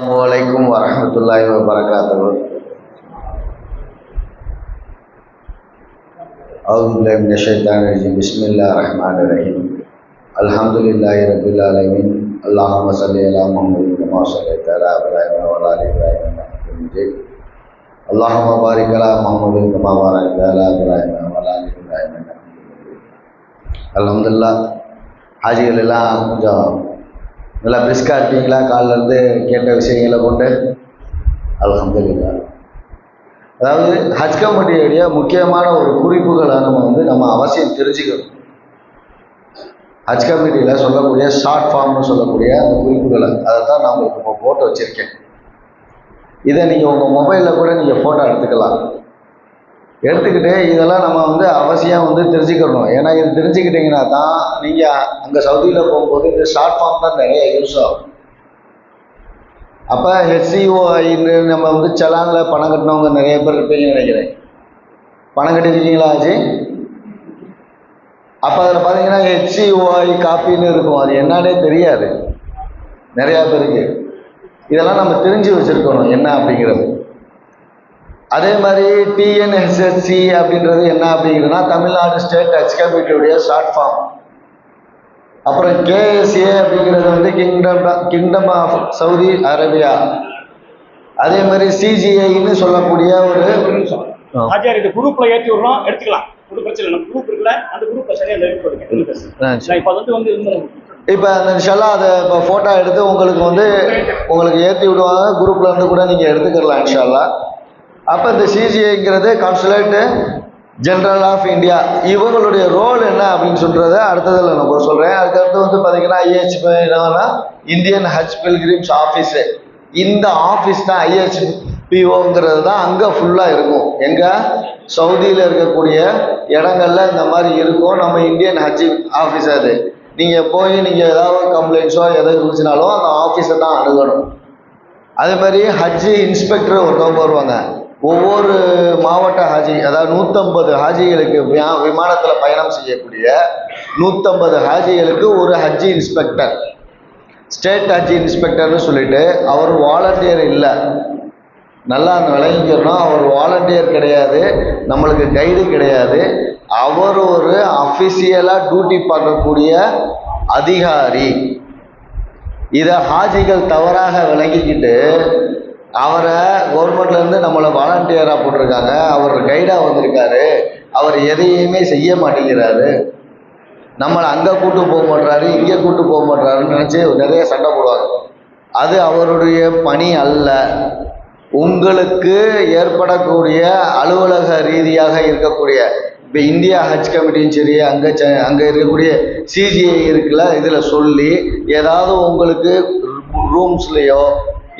Assalamualaikum warahmatullahi wabarakatuh. A'udzubillahi minasyaitonir rajim. Bismillahirrahmanirrahim. Alhamdulillahirabbil alamin. Allahumma shalli ala Muhammadin kama shallaita ala Ibrahim wa ala ali Ibrahim innaka Hamidum Majid. Allahumma barik ala Muhammadin kama barakta ala Ibrahim wa ala ali Ibrahim innaka Hamidum Majid. Alhamdulillah. ஹாஜிகள் எல்லாம் கொஞ்சம் நல்லா பிரிஸ்காக இருப்பீங்களா? காலிலேருந்து கேட்ட விஷயங்களை கொண்டு அல்ஹம்துலில்லாஹ். அதாவது ஹஜ் கமிட்டியுடைய முக்கியமான ஒரு குறிப்புகளை நம்ம அவசியம் தெரிஞ்சுக்கணும். ஹஜ் கமிட்டியில் சொல்லக்கூடிய ஷார்ட் ஃபார்ம்னு சொல்லக்கூடிய அந்த குறிப்புகளை அதை தான் நான் உங்களுக்கு இப்போ போட்டு வச்சுருக்கேன். இதை நீங்கள் உங்கள் மொபைலில் கூட நீங்கள் ஃபோட்டோ எடுத்துக்கலாம். எடுத்துக்கிட்டு இதெல்லாம் நம்ம அவசியம் தெரிஞ்சுக்கணும். ஏன்னா இது தெரிஞ்சுக்கிட்டிங்கன்னா தான் நீங்கள் அங்கே சவுதியில் போகும்போது இந்த ஷார்ட் ஃபார்ம் தான் நிறைய யூஸ் ஆகும். அப்போ ஹெச்சிஓஐன்னு நம்ம செலானில் பணம் கட்டினவங்க நிறைய பேர் இருப்பீங்கன்னு நினைக்கிறேன். பணம் கட்டிருக்கீங்களா ஆச்சு? அப்போ அதில் பார்த்தீங்கன்னா ஹெச்சிஓஐ காப்பின்னு இருக்கும். அது என்னன்னே தெரியாது நிறையா பேருக்கு. இதெல்லாம் நம்ம தெரிஞ்சு வச்சுருக்கணும் என்ன அப்படிங்கிறது. அதே மாதிரி டிஎன்எஸ்எஸ்சி அப்படின்றது என்ன அப்படிங்கிறதுனா தமிழ்நாடு ஸ்டேட் ஹஜ் கமிட்டியுடைய ஷார்ட் ஃபார்ம். அப்புறம் கேஎஸ்ஏ அப்படிங்கிறது கிங்டம் ஆஃப் சவுதி அரேபியா. அதே மாதிரி சிஜிஐன்னு சொல்லக்கூடிய ஒரு குரூப்ல ஏற்றி விடுறோம், எடுத்துக்கலாம். ஒரு பிரச்சனை இல்லை. குரூப் இருக்குல்ல, அந்த குரூப்ல சரியா இப்போ அந்த இன்ஷால்லா அதை இப்போ ஃபோட்டோ எடுத்து உங்களுக்கு ஏற்றி விடுவாங்க. குரூப்ல இருந்து கூட நீங்கள் எடுத்துக்கலாம் இன்ஷால்லா. அப்போ இந்த சிஜிஐங்கிறது கான்சுலேட் ஜெனரல் ஆஃப் இந்தியா. இவங்களுடைய ரோல் என்ன அப்படின்னு சொல்கிறத அடுத்ததில் நான் சொல்கிறேன். அதுக்கடுத்து பார்த்தீங்கன்னா ஐஹெச்பி என்னன்னா இந்தியன் ஹஜ் பில்கிரிம்ஸ் ஆஃபீஸு. இந்த ஆஃபீஸ் தான் ஐஹெச்பிஓங்கிறது தான் அங்கே ஃபுல்லாக இருக்கும். எங்கே சவுதியில் இருக்கக்கூடிய இடங்கள்ல இந்த மாதிரி இருக்கும். நம்ம இந்தியன் ஹஜ் ஆஃபீஸ் அது. நீங்கள் போய் நீங்கள் ஏதாவது கம்ப்ளைண்ட்ஸோ எதாவது இருந்துச்சுனாலும் அந்த ஆஃபீஸை தான் அணுகணும். அதே மாதிரி ஹஜ்ஜி இன்ஸ்பெக்டர் ஒருத்தவங்க வருவாங்க. ஒவ்வொரு மாவட்ட ஹாஜி, அதாவது 150 ஹாஜிகளுக்கு விமானத்தில் பயணம் செய்யக்கூடிய 150 ஹாஜிகளுக்கு ஒரு ஹஜ்ஜி இன்ஸ்பெக்டர், ஸ்டேட் ஹஜ்ஜி இன்ஸ்பெக்டர்னு சொல்லிட்டு அவர் வாலண்டியர் இல்லை. நல்லா அந்த விளங்கிக்கிறோம். அவர் வாலண்டியர் கிடையாது, நம்மளுக்கு கைடு கிடையாது. அவர் ஒரு அஃபிஷியலாக டியூட்டி பார்க்கக்கூடிய அதிகாரி. இதை ஹாஜிகள் தவறாக விளங்கிக்கிட்டு அவரை கவர்மெண்ட்லேருந்து நம்மளை வாலண்டியராக போட்டிருக்காங்க, அவர் கைடாக வந்திருக்காரு, அவர் எதையுமே செய்ய மாட்டேங்கிறாரு, நம்மளை அங்கே கூட்டு போக மாட்டாரு, இங்கே கூட்டு போக மாட்டாருன்னு நினச்சி நிறைய சண்டை போடுவாங்க. அது அவருடைய பணி அல்ல. உங்களுக்கு ஏற்படக்கூடிய அலுவலக ரீதியாக இருக்கக்கூடிய இப்போ இந்தியா ஹஜ் கமிட்டியும் சரி, அங்கே இருக்கக்கூடிய சிஜிஐ இருக்குல்ல, இதில் சொல்லி ஏதாவது உங்களுக்கு ரூம்ஸ்லேயோ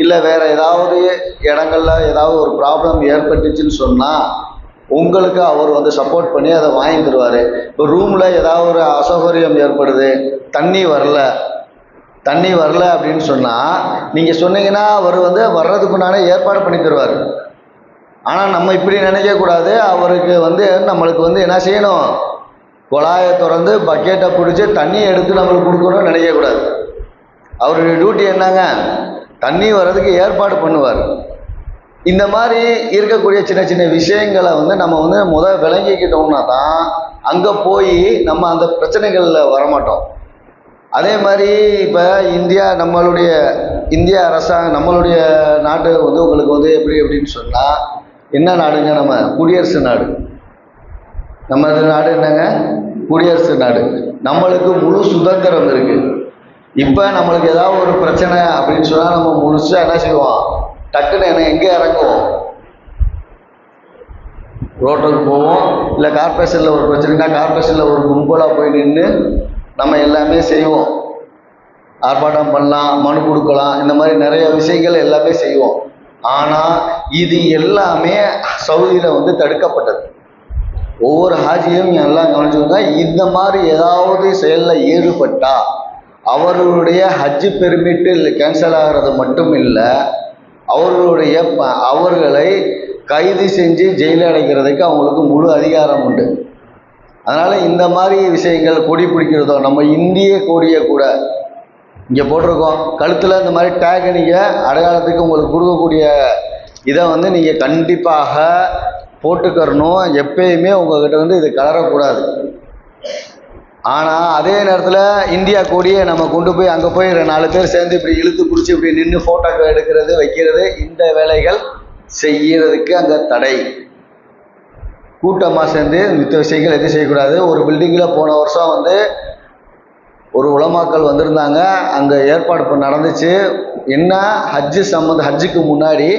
இல்லை வேறு ஏதாவது இடங்கள்ல ஏதாவது ஒரு ப்ராப்ளம் ஏற்பட்டுச்சுன்னு சொன்னால் உங்களுக்கு அவர் சப்போர்ட் பண்ணி அதை வாங்கி தருவார். இப்போ ரூமில் ஏதாவது ஒரு அசௌகரியம் ஏற்படுது, தண்ணி வரல அப்படின்னு சொன்னால் நீங்கள் சொன்னீங்கன்னா அவர் வர்றதுக்குண்டான ஏற்பாடு பண்ணி தருவார். ஆனால் நம்ம இப்படி நினைக்கக்கூடாது. அவருக்கு நம்மளுக்கு என்ன செய்யணும், குழாயை திறந்து பக்கெட்டை பிடிச்சி தண்ணியை எடுத்து நம்மளுக்கு கொடுக்கணும்னு நினைக்கக்கூடாது. அவருடைய டியூட்டி என்னங்க, தண்ணி வர்றதுக்கு ஏற்பாடு பண்ணுவார். இந்த மாதிரி இருக்கக்கூடிய சின்ன சின்ன விஷயங்களை நம்ம விளங்கிக்கிட்டோம்னா தான் அங்கே போய் நம்ம அந்த பிரச்சனைகளில் வரமாட்டோம். அதே மாதிரி இப்போ நம்மளுடைய இந்திய அரசாங்கம், நம்மளுடைய நாடு உங்களுக்கு எப்படின்னு சொன்னால் என்ன நாடுங்க, நம்ம குடியரசு நாடு. நம்ம நாடு என்னங்க, குடியரசு நாடு. நம்மளுக்கு முழு சுதந்திரம் இருக்குது. இப்போ நம்மளுக்கு ஏதாவது ஒரு பிரச்சனை அப்படின்னு சொன்னால் நம்ம முழுசாக என்ன செய்வோம், டக்குன்னு எங்கே இறங்குவோம், ரோட்டுக்கு போவோம். இல்லை கார்பரேஷனில் ஒரு பிரச்சனைனா கார்பரேஷனில் ஒரு கும்பலாக போய் நின்று நம்ம எல்லாமே செய்வோம். ஆர்ப்பாட்டம் பண்ணலாம், மனு கொடுக்கலாம், இந்த மாதிரி நிறைய விஷயங்கள் எல்லாமே செய்வோம். ஆனால் இது எல்லாமே சவுதியில் தடுக்கப்பட்டது. ஒவ்வொரு ஹாஜியும் எல்லாம் கவனிச்சுக்கோங்க. இந்த மாதிரி ஏதாவது செயலில் ஈடுபட்டா அவர்களுடைய ஹஜ்ஜு பெர்மிட்டு கேன்சல் ஆகிறது மட்டும் இல்லை, அவர்களை கைது செஞ்சு ஜெயிலில் அடைக்கிறதுக்கு அவங்களுக்கு முழு அதிகாரம் உண்டு. அதனால் இந்த மாதிரி விஷயங்கள், கொடி பிடிக்கிறதோ, நம்ம இந்திய கொடியை கூட இங்கே போட்டிருக்கோம். கழுத்தில் இந்த மாதிரி டேக் நீங்கள் அடையாளத்துக்கு உங்களுக்கு கொடுக்கக்கூடிய இதை வந்து நீங்கள் கண்டிப்பாக போட்டுக்கறணும். எப்பயுமே உங்கள்கிட்ட வந்து இது கலரக்கூடாது. ஆனால் அதே நேரத்தில் இந்தியா கொடியை நம்ம கொண்டு போய் அங்கே போய் 4 பேர் சேர்ந்து இப்படி இழுத்து பிடிச்சி இப்படி நின்று ஃபோட்டோக்கள் எடுக்கிறது வைக்கிறது இந்த வேலைகள் செய்யறதுக்கு அங்கே தடை. கூட்டமாக சேர்ந்து மித்த விஷயங்கள் எதுவும் செய்யக்கூடாது. ஒரு பில்டிங்கில் போன வருஷம் வந்து ஒரு உலமாக்கள் வந்திருந்தாங்க. அங்கே ஏற்பாடு நடந்துச்சு. என்ன ஹஜ்ஜுக்கு முன்னாடி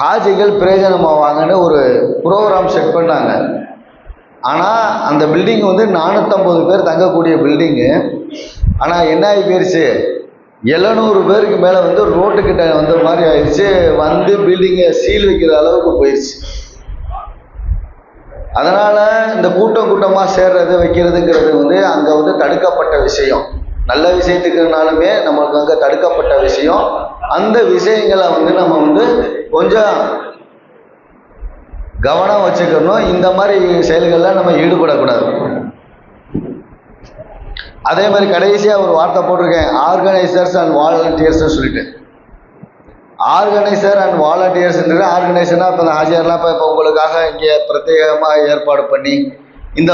ஹாஜிகள் பிரயோஜனமாவாங்கன்னு ஒரு ப்ரோக்ராம் செட் பண்ணாங்க. ஆனால் அந்த பில்டிங் வந்து 450 பேர் தங்கக்கூடிய பில்டிங்கு. ஆனால் என்ன ஆகி போயிடுச்சு, 700 பேருக்கு மேலே வந்து ரோட்டுக்கிட்ட வந்த மாதிரி ஆயிடுச்சு. வந்து பில்டிங்கை சீல் வைக்கிற அளவுக்கு போயிடுச்சு. அதனால் இந்த கூட்டமாக சேர்றது வைக்கிறதுங்கிறது வந்து அங்கே வந்து தடுக்கப்பட்ட விஷயம். நல்ல விஷயத்துக்குனாலுமே நம்மளுக்கு அங்கே தடுக்கப்பட்ட விஷயம். அந்த விஷயங்களை வந்து நம்ம வந்து கொஞ்சம் கவனம் வச்சுக்கணும். இந்த மாதிரி செயல்களில் நம்ம ஈடுபடக்கூடாது. அதே மாதிரி கடைசியாக ஒரு வார்த்தை போட்டிருக்கேன், ஆர்கனைசர்ஸ் அண்ட் வாலண்டியர்ஸ்ன்னு சொல்லிட்டு. ஆர்கனைசர் அண்ட் வாலண்டியர்ஸ்ன்றது ஆர்கனைசர்னா இப்போ இந்த ஹாஜர்லாம் இப்போ உங்களுக்காக இங்கே பிரத்யேகமாக ஏற்பாடு பண்ணி இந்த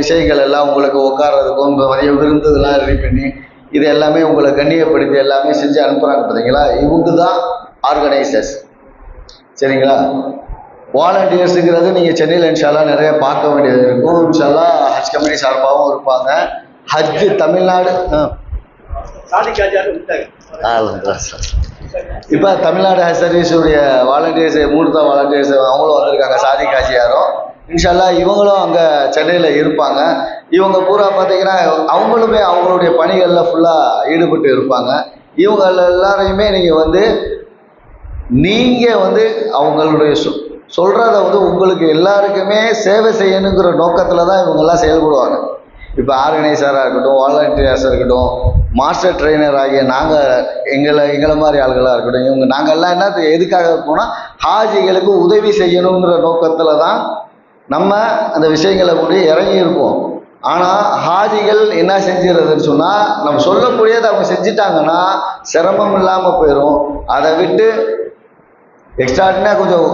விஷயங்கள் எல்லாம் உங்களுக்கு உட்கார்றதுக்கும் இப்போ மதிய விருந்துலாம் ரெடி பண்ணி இது எல்லாமே உங்களை கண்ணியப்படுத்தி எல்லாமே செஞ்சு அனுப்புகிறாங்க பார்த்தீங்களா, இவங்க தான் ஆர்கனைசர்ஸ். சரிங்களா? வாலண்டியர்ஸுங்கிறது நீங்கள் சென்னையில் இன்ஷால்லா நிறைய பார்க்க வேண்டியது இருக்கும். இன்ஷால்லா ஹஜ் கமிட்டி சார்பாகவும் இருப்பாங்க. ஹஜ் தமிழ்நாடு இப்போ தமிழ்நாடு ஹஜ் சர்வீஸுடைய வாலண்டியர்ஸ் மூர்த்தா வாலண்டியர்ஸ் அவங்களும் வந்திருக்காங்க. சாதி காஜியாரும் இன்ஷால்லா இவங்களும் அங்கே சென்னையில் இருப்பாங்க. இவங்க பூரா பார்த்தீங்கன்னா அவங்களுமே அவங்களுடைய பணிகளில் ஃபுல்லாக ஈடுபட்டு இருப்பாங்க. இவங்க எல்லாரையுமே நீங்கள் வந்து அவங்களுடைய சொல்கிறத வந்து உங்களுக்கு எல்லாருக்குமே சேவை செய்யணுங்கிற நோக்கத்தில் தான் இவங்கெல்லாம் செயல்படுவாங்க. இப்போ ஆர்கனைசராக இருக்கட்டும், வாலண்டியர்ஸாக இருக்கட்டும், மாஸ்டர் ட்ரெயினர் ஆகிய நாங்கள் எங்களை மாதிரி ஆளுகளாக இருக்கட்டும், இவங்க நாங்கள்லாம் என்ன எதுக்காக இருக்கோம்னா ஹாஜிகளுக்கு உதவி செய்யணுங்கிற நோக்கத்தில் தான் நம்ம அந்த விஷயங்களை கூட இறங்கியிருப்போம். ஆனால் ஹாஜிகள் என்ன செஞ்சிடறதுன்னு சொன்னால் நம்ம சொல்லக்கூடியதை அவங்க செஞ்சிட்டாங்கன்னா சிரமம் இல்லாமல் போயிடும். அதை விட்டு எக்ஸ்ட்ராடினாக கொஞ்சம்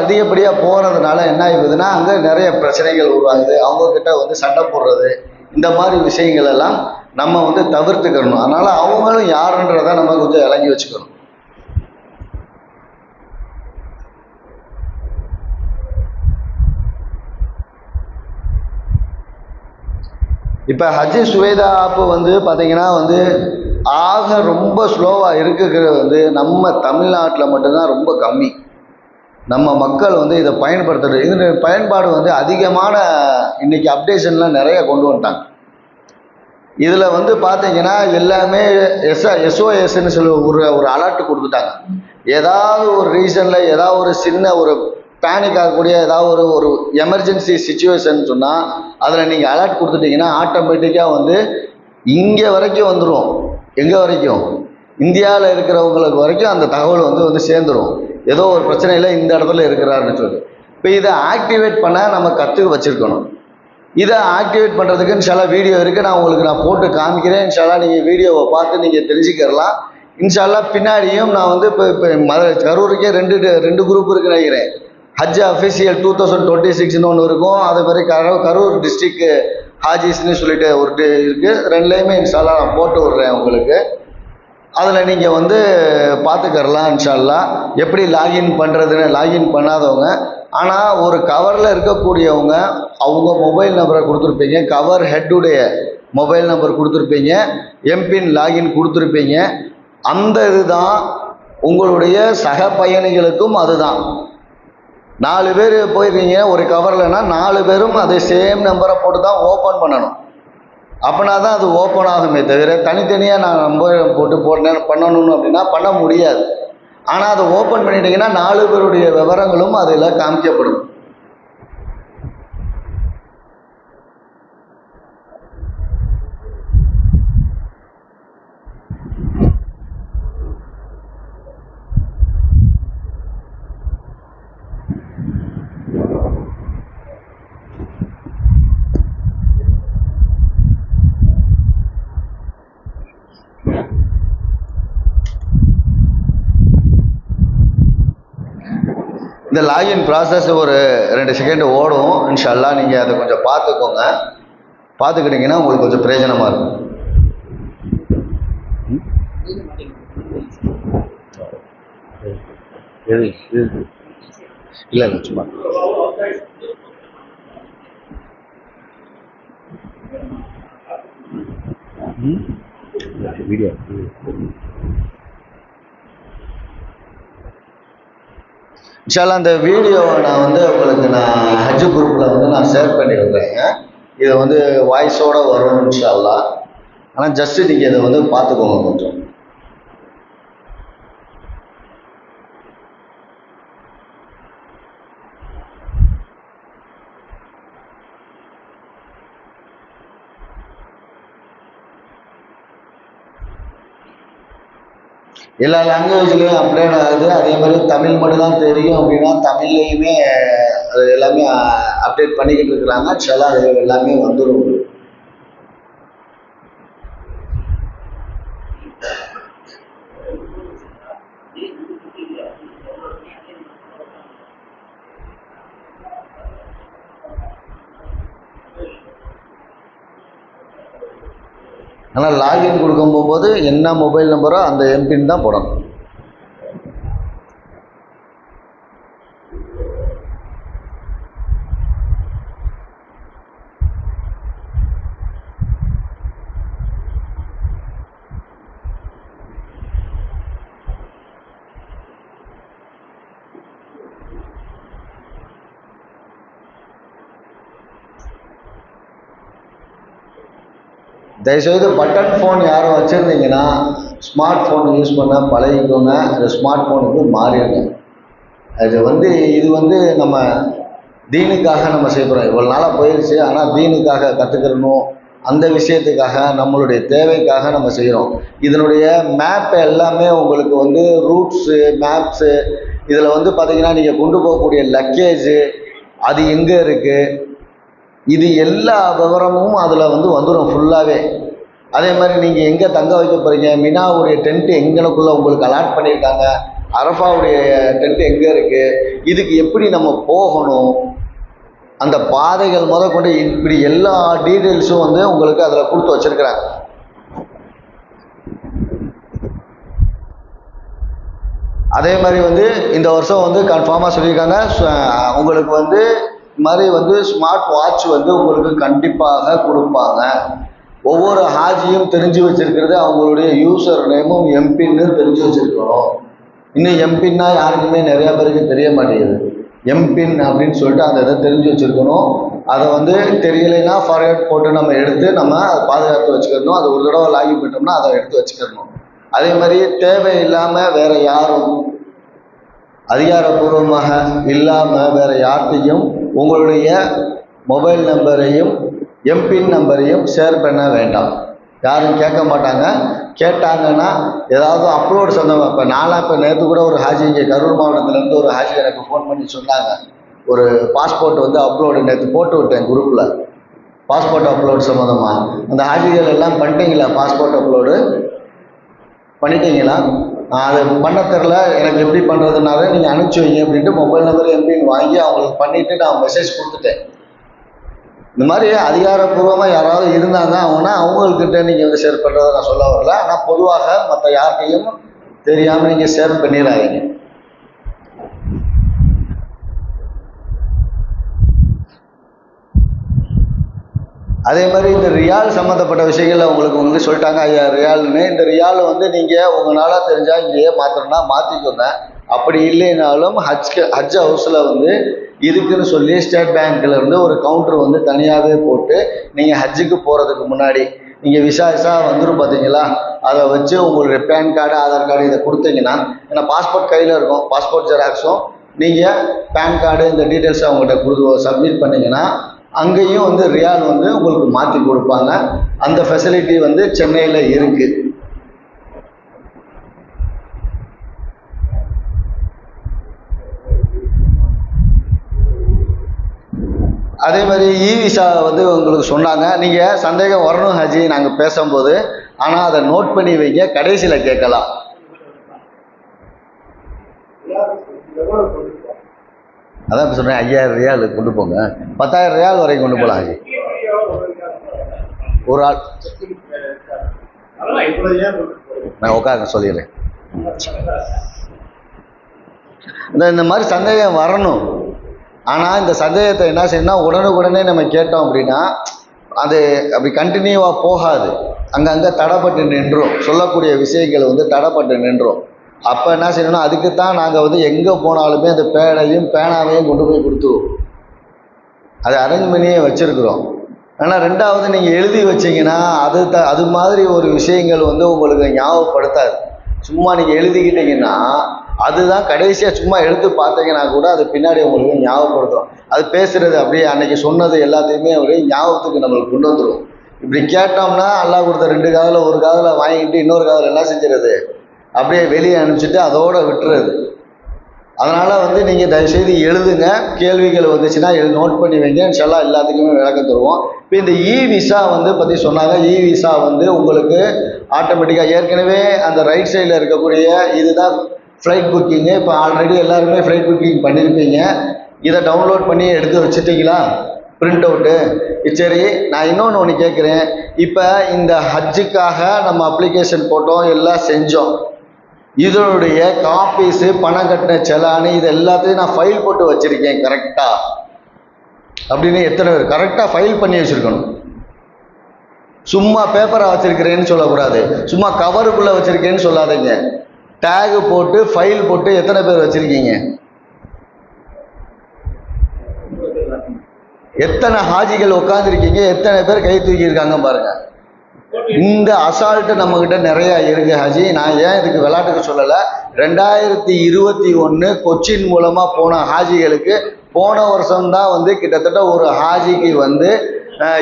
அதிகப்படியாக போகிறதுனால என்ன ஆகுதுன்னா அங்கே நிறைய பிரச்சனைகள் உருவாகுது. அவங்கக்கிட்ட வந்து சண்டை போடுறது இந்த மாதிரி விஷயங்கள் எல்லாம் நம்ம வந்து தவிர்த்துக்கணும். அதனால் அவங்களும் யாருன்றதை நம்ம கொஞ்சம் இறங்கி வச்சுக்கணும். இப்போ ஹஜ்ஜி சுவேதா ஆப்பு வந்து பார்த்தீங்கன்னா வந்து ரொம்ப ஸ்லோவாக இருக்கிறது வந்து நம்ம தமிழ்நாட்டில் மட்டும்தான் ரொம்ப கம்மி. நம்ம மக்கள் வந்து இதை பயன்படுத்துறது இது பயன்பாடு வந்து அதிகமான இன்றைக்கி அப்டேஷன்லாம் நிறைய கொண்டு வந்துட்டாங்க. இதில் வந்து பார்த்தீங்கன்னா எல்லாமே SOSன்னு சொல்லி ஒரு அலர்ட் கொடுத்துட்டாங்க. ஏதாவது ஒரு ரீசனில் ஏதாவது ஒரு சின்ன ஒரு பேனிக் ஆகக்கூடிய ஏதாவது ஒரு எமர்ஜென்சி சுச்சுவேஷன் சொன்னால் அதில் நீங்கள் அலர்ட் கொடுத்துட்டிங்கன்னா ஆட்டோமேட்டிக்காக வந்து இங்கே வரைக்கும் வந்துடும். எங்கே வரைக்கும்? இந்தியாவில் இருக்கிறவங்களுக்கு வரைக்கும் அந்த தகவல் வந்து சேர்ந்துடும். ஏதோ ஒரு பிரச்சனையில் இந்த இடத்துல இருக்கிறாருன்னு சொல்லி. இப்போ இதை ஆக்டிவேட் பண்ண நம்ம கற்றுக்க வச்சுருக்கணும். இதை ஆக்டிவேட் பண்ணுறதுக்கு இன்ஷால்லா வீடியோ இருக்குது. நான் போட்டு காமிக்கிறேன். இன்ஷால்லா நீங்கள் வீடியோவை பார்த்து நீங்கள் தெரிஞ்சுக்கிறலாம். இன்ஷால்லா பின்னாடியும் நான் வந்து இப்போ கரூருக்கே ரெண்டு குரூப் இருக்குன்னு நினைக்கிறேன். ஹஜ் அஃபிஷியல் 2026ன்னு ஒன்று இருக்கும். அதே மாதிரி கரூர் டிஸ்ட்ரிக்ட் ஹாஜிஸ்ன்னு சொல்லிட்டு ஒரு இருக்குது. ரெண்டுலேயுமே இன்ஷால்லா நான் போட்டு விட்றேன் உங்களுக்கு. அதில் நீங்கள் வந்து பார்த்துக்கறலாம் இன்ஷால்லா. எப்படி லாகின் பண்ணுறதுன்னு லாகின் பண்ணாதவங்க ஆனால் ஒரு கவரில் இருக்கக்கூடியவங்க அவங்க மொபைல் நம்பரை கொடுத்துருப்பீங்க. கவர் ஹெட்டுடைய மொபைல் நம்பர் கொடுத்துருப்பீங்க. எம்பின் லாகின் கொடுத்துருப்பீங்க. அந்த இதுதான் உங்களுடைய சக பயணிகளுக்கும் அதுதான். 4 பேர் போயிருக்கீங்க ஒரு கவர்லன்னா 4 பேரும் அதே சேம் நம்பரை போட்டு தான் ஓப்பன் பண்ணணும். அப்படின்னா தான் அது ஓப்பன் ஆகுமே தவிர தனித்தனியாக நான் நம்பர் போட்டு பண்ணணும்னு அப்படின்னா பண்ண முடியாது. ஆனால் அதை ஓப்பன் பண்ணிட்டீங்கன்னா 4 பேருடைய விவரங்களும் அதில் காமிக்கப்படும். இந்த லாகின் ப்ராசஸ் ஒரு 2 செகண்ட் ஓடும். இன்ஷால்லா நீங்கள் அதை கொஞ்சம் பார்த்துக்கோங்க. பார்த்துக்கிட்டிங்கன்னா உங்களுக்கு கொஞ்சம் பிரயோஜனமாக இருக்கும். இல்லை சும்மா வீடியோ இன்ஷால்லா அந்த வீடியோவை நான் வந்து உங்களுக்கு ஹஜ் குரூப்பில் நான் ஷேர் பண்ணி விடுறேங்க. இதை வாய்ஸோடு வரும் இன்ஷால்லா. ஆனால் ஜஸ்ட்டு நீங்கள் இதை பார்த்துக்கோங்க கொஞ்சம். எல்லா லாங்குவேஜ்லேயும் அப்டேட் ஆகுது. அதே மாதிரி தமிழ் மட்டும் தான் தெரியும் அப்படின்னா தமிழ்லையுமே அது எல்லாமே அப்டேட் பண்ணிக்கிட்டு இருக்கிறாங்க. இன்ஷால்லா அது எல்லாமே வந்துடும். ஆனால் லாகின் கொடுக்கும் போகும்போது என்ன மொபைல் நம்பரோ அந்த எம்பின் தான் போடணும். தயவுசெய்து பட்டன் ஃபோன் யாரும் வச்சுருந்தீங்கன்னா ஸ்மார்ட் ஃபோன் யூஸ் பண்ண பழகிக்கோங்க. அந்த ஸ்மார்ட் ஃபோனுக்கு மாறிடுங்க. அது இது நம்ம தீனுக்காக நம்ம செய்கிறோம். இவ்வளோ நாளாக போயிடுச்சு. ஆனால் தீனுக்காக கற்றுக்கிறணும், அந்த விஷயத்துக்காக நம்மளுடைய தேவைக்காக நம்ம செய்கிறோம். இதனுடைய மேப் எல்லாமே உங்களுக்கு ரூட்ஸு மேப்ஸு இதில் பார்த்தீங்கன்னா நீங்கள் கொண்டு போகக்கூடிய லக்கேஜு அது எங்கே இருக்குது, இது எல்லா விவரமும் அதில் வந்துடும் ஃபுல்லாகவே. அதே மாதிரி நீங்கள் எங்கே தங்க வைக்க போகிறீங்க, மினாவுடைய டென்ட்டு எங்கனக்குள்ளே உங்களுக்கு அலாட் பண்ணியிருக்காங்க, அரஃபாவுடைய டென்ட்டு எங்கே இருக்குது, இதுக்கு எப்படி நம்ம போகணும், அந்த பாதைகள் கொண்டு இப்படி எல்லா டீட்டெயில்ஸும் உங்களுக்கு அதில் கொடுத்து வச்சுருக்கிறாங்க. அதே மாதிரி இந்த வருஷம் கன்ஃபார்மாக சொல்லியிருக்காங்க. உங்களுக்கு மாதிரி ஸ்மார்ட் வாட்ச் உங்களுக்கு கண்டிப்பாக கொடுப்பாங்க. ஒவ்வொரு ஹாஜியும் தெரிஞ்சு வச்சிருக்கிறது அவங்களுடைய யூசர் நேமும் எம்பின்னு தெரிஞ்சு வச்சிருக்கணும். இன்னும் எம்பின்னா யாருக்குமே நிறைய பேருக்கு தெரிய மாட்டேங்குது. எம்பின் அப்படின்னு சொல்லிட்டு அந்த இதை தெரிஞ்சு வச்சிருக்கணும். அதை தெரியலைன்னா ஃபார்வேர்ட் போட்டு நம்ம எடுத்து நம்ம அதை பாதுகாத்து வச்சுக்கணும். அது ஒரு தடவை லாகின் பண்ணிட்டோம்னா அதை எடுத்து வச்சுக்கணும். அதே மாதிரி தேவையில்லாமல் வேற யாரும் அதிகாரப்பூர்வமாக இல்லாமல் வேற யார்கிட்டையும் உங்களுடைய மொபைல் நம்பரையும் எம்பின் நம்பரையும் ஷேர் பண்ண வேண்டாம். யாரும் கேட்க மாட்டாங்க. கேட்டாங்கன்னா ஏதாவது அப்லோடு சொந்தமாக இப்போ நேற்று கூட ஒரு ஹாஜி இங்கே கரூர் மாவட்டத்திலேருந்து ஒரு ஹாஜி எனக்கு ஃபோன் பண்ணி சொன்னாங்க. ஒரு பாஸ்போர்ட் அப்லோடு நேற்று போட்டு விட்டேன் குரூப்பில். பாஸ்போர்ட் அப்லோடு சம்மந்தமாக அந்த ஹாஜிகள் எல்லாம் பண்ணிட்டீங்களா? பாஸ்போர்ட் அப்லோடு பண்ணிட்டீங்களா? அது பண்ண தெரில, எனக்கு எப்படி பண்ணுறதுனால நீங்கள் அனுப்பிச்சி வைங்க அப்படின்ட்டு மொபைல் நம்பர் எம்பின்னு வாங்கி அவங்களுக்கு பண்ணிவிட்டு நான் மெசேஜ் கொடுத்துட்டேன். இந்த மாதிரி அதிகாரப்பூர்வமாக யாராவது இருந்தாங்க அவங்கக்கிட்ட நீங்கள் ஷேர் பண்ணுறதை நான் சொல்ல வரல. ஆனால் பொதுவாக மற்ற யார்கிட்டையும் தெரியாமல் நீங்கள் ஷேர் பண்ணிடாதீங்க. அதே மாதிரி இந்த ரியால் சம்மந்தப்பட்ட விஷயங்கள் உங்களுக்கு சொல்லிட்டாங்க. ஐயா ரியால்னு, இந்த ரியால் நீங்கள் உங்களால் தெரிஞ்சால் இங்கேயே மாற்றணும்னா மாற்றிக்கோங்க. அப்படி இல்லைனாலும் ஹஜ் ஹவுஸில் இதுக்குன்னு சொல்லி ஸ்டேட் பேங்க்லேருந்து ஒரு கவுண்டர் தனியாகவே போட்டு நீங்கள் ஹஜ்ஜுக்கு போகிறதுக்கு முன்னாடி நீங்கள் விசா வந்துடும் பார்த்தீங்களா, அதை வச்சு உங்களுடைய பேன் கார்டு ஆதார் கார்டு இதை கொடுத்தீங்கன்னா, ஏன்னா பாஸ்போர்ட் கையில் இருக்கும், பாஸ்போர்ட் ஜெராக்ஸும் நீங்கள் பேன் கார்டு இந்த டீட்டெயில்ஸை அவங்கள்ட்ட சப்மிட் பண்ணிங்கன்னா அங்கேயும் ரியால் உங்களுக்கு மாற்றி கொடுப்பாங்க. அந்த ஃபெசிலிட்டி சென்னையில் இருக்குது. அதே மாதிரி இ விசா உங்களுக்கு சொன்னாங்க. நீங்கள் சந்தேகம் வரணும் ஹாஜி நாங்கள் பேசும்போது, ஆனால் அதை நோட் பண்ணி வைங்க, கடைசியில் கேட்கலாம். அதான் இப்போ சொல்கிறேன், 5000 ரியால் கொண்டு போங்க, 10,000 ரியால் வரைக்கும் கொண்டு போகலாம் ஹாஜி. ஒரு ஆள் நான் உட்காருங்க சொல்லிடுறேன். இந்த மாதிரி சந்தேகம் வரணும். ஆனால் இந்த சந்தேகத்தை என்ன செய்யணும்னா உடனுக்குடனே நம்ம கேட்டோம் அப்படின்னா அது அப்படி கண்டினியூவாக போகாது, அங்கங்கே தடைப்பட்டு நின்றோம், சொல்லக்கூடிய விஷயங்கள் வந்து தடைப்பட்டு நின்றோம். அப்போ என்ன செய்யணும்னா அதுக்கு தான் நாங்கள் வந்து எங்கே போனாலுமே அந்த பேடையும் பேனாவையும் கொண்டு போய் கொடுத்துருவோம், அதை அரேஞ்ச் பண்ணியே வச்சுருக்குறோம். ஆனால் ரெண்டாவது நீங்கள் எழுதி வச்சிங்கன்னா அது மாதிரி ஒரு விஷயங்கள் வந்து உங்களுக்கு ஞாபகப்படுத்தாது. சும்மா நீங்கள் எழுதிக்கிட்டீங்கன்னா அதுதான் கடைசியாக சும்மா எடுத்து பார்த்தீங்கன்னா கூட அது பின்னாடி உங்களுக்கு ஞாபகப்படுத்தும். அது பேசுகிறது அப்படியே அன்னைக்கு சொன்னது எல்லாத்தையுமே அப்படியே ஞாபகத்துக்கு நம்மளுக்கு கொண்டு வந்துடும். இப்படி கேட்டோம்னா அல்லாஹ் கொடுத்த 2 காதில் ஒரு காதில் வாங்கிட்டு இன்னொரு காதில் என்ன செஞ்சுறது, அப்படியே வெளியே அனுப்பிச்சிட்டு அதோட விட்டுறது. அதனால் வந்து நீங்கள் தயவுசெய்து எழுதுங்க, கேள்விகள் வந்துச்சுன்னா நோட் பண்ணி வைங்க, இன்ஷால்லாஹ் எல்லாத்துக்குமே விளக்கம் தருவோம். இப்போ இந்த இ விசா வந்து பற்றி சொன்னாங்க. இ விசா வந்து உங்களுக்கு ஆட்டோமேட்டிக்காக ஏற்கனவே அந்த ரைட் சைடில் இருக்கக்கூடிய இதுதான் ஃப்ளைட் புக்கிங்கு. இப்போ ஆல்ரெடி எல்லாருமே ஃப்ளைட் புக்கிங் பண்ணியிருப்பீங்க. இதை டவுன்லோட் பண்ணி எடுத்து வச்சுட்டிங்களா பிரிண்ட் அவுட்டு? சரி, நான் இன்னொன்று கேட்குறேன். இப்போ இந்த ஹஜ்ஜுக்காக நம்ம அப்ளிகேஷன் போட்டோம், எல்லாம் செஞ்சோம், இதனுடைய காப்பீஸு, பணம் கட்டின செலானு, இது எல்லாத்தையும் நான் ஃபைல் போட்டு வச்சுருக்கேன் கரெக்டாக அப்படின்னு எத்தனை பேர் கரெக்டாக ஃபைல் பண்ணி வச்சுருக்கணும்? சும்மா பேப்பராக வச்சுருக்கிறேன்னு சொல்லக்கூடாது, சும்மா கவருக்குள்ளே வச்சுருக்கேன்னு சொல்லாதீங்க. டேகு போட்டு ஃபைல் போட்டு எத்தனை பேர் வச்சுருக்கீங்க? எத்தனை ஹாஜிகள் உட்காந்துருக்கீங்க, எத்தனை பேர் கை தூக்கியிருக்காங்க பாருங்கள். இந்த அசால்ட்டு நம்மக்கிட்ட நிறையா இருக்குது ஹாஜி. நான் ஏன் இதுக்கு விளையாட்டுக்கு சொல்லலை, 2021 கொச்சின் மூலமாக போன ஹாஜிகளுக்கு போன வருஷம்தான் வந்து கிட்டத்தட்ட ஒரு ஹாஜிக்கு வந்து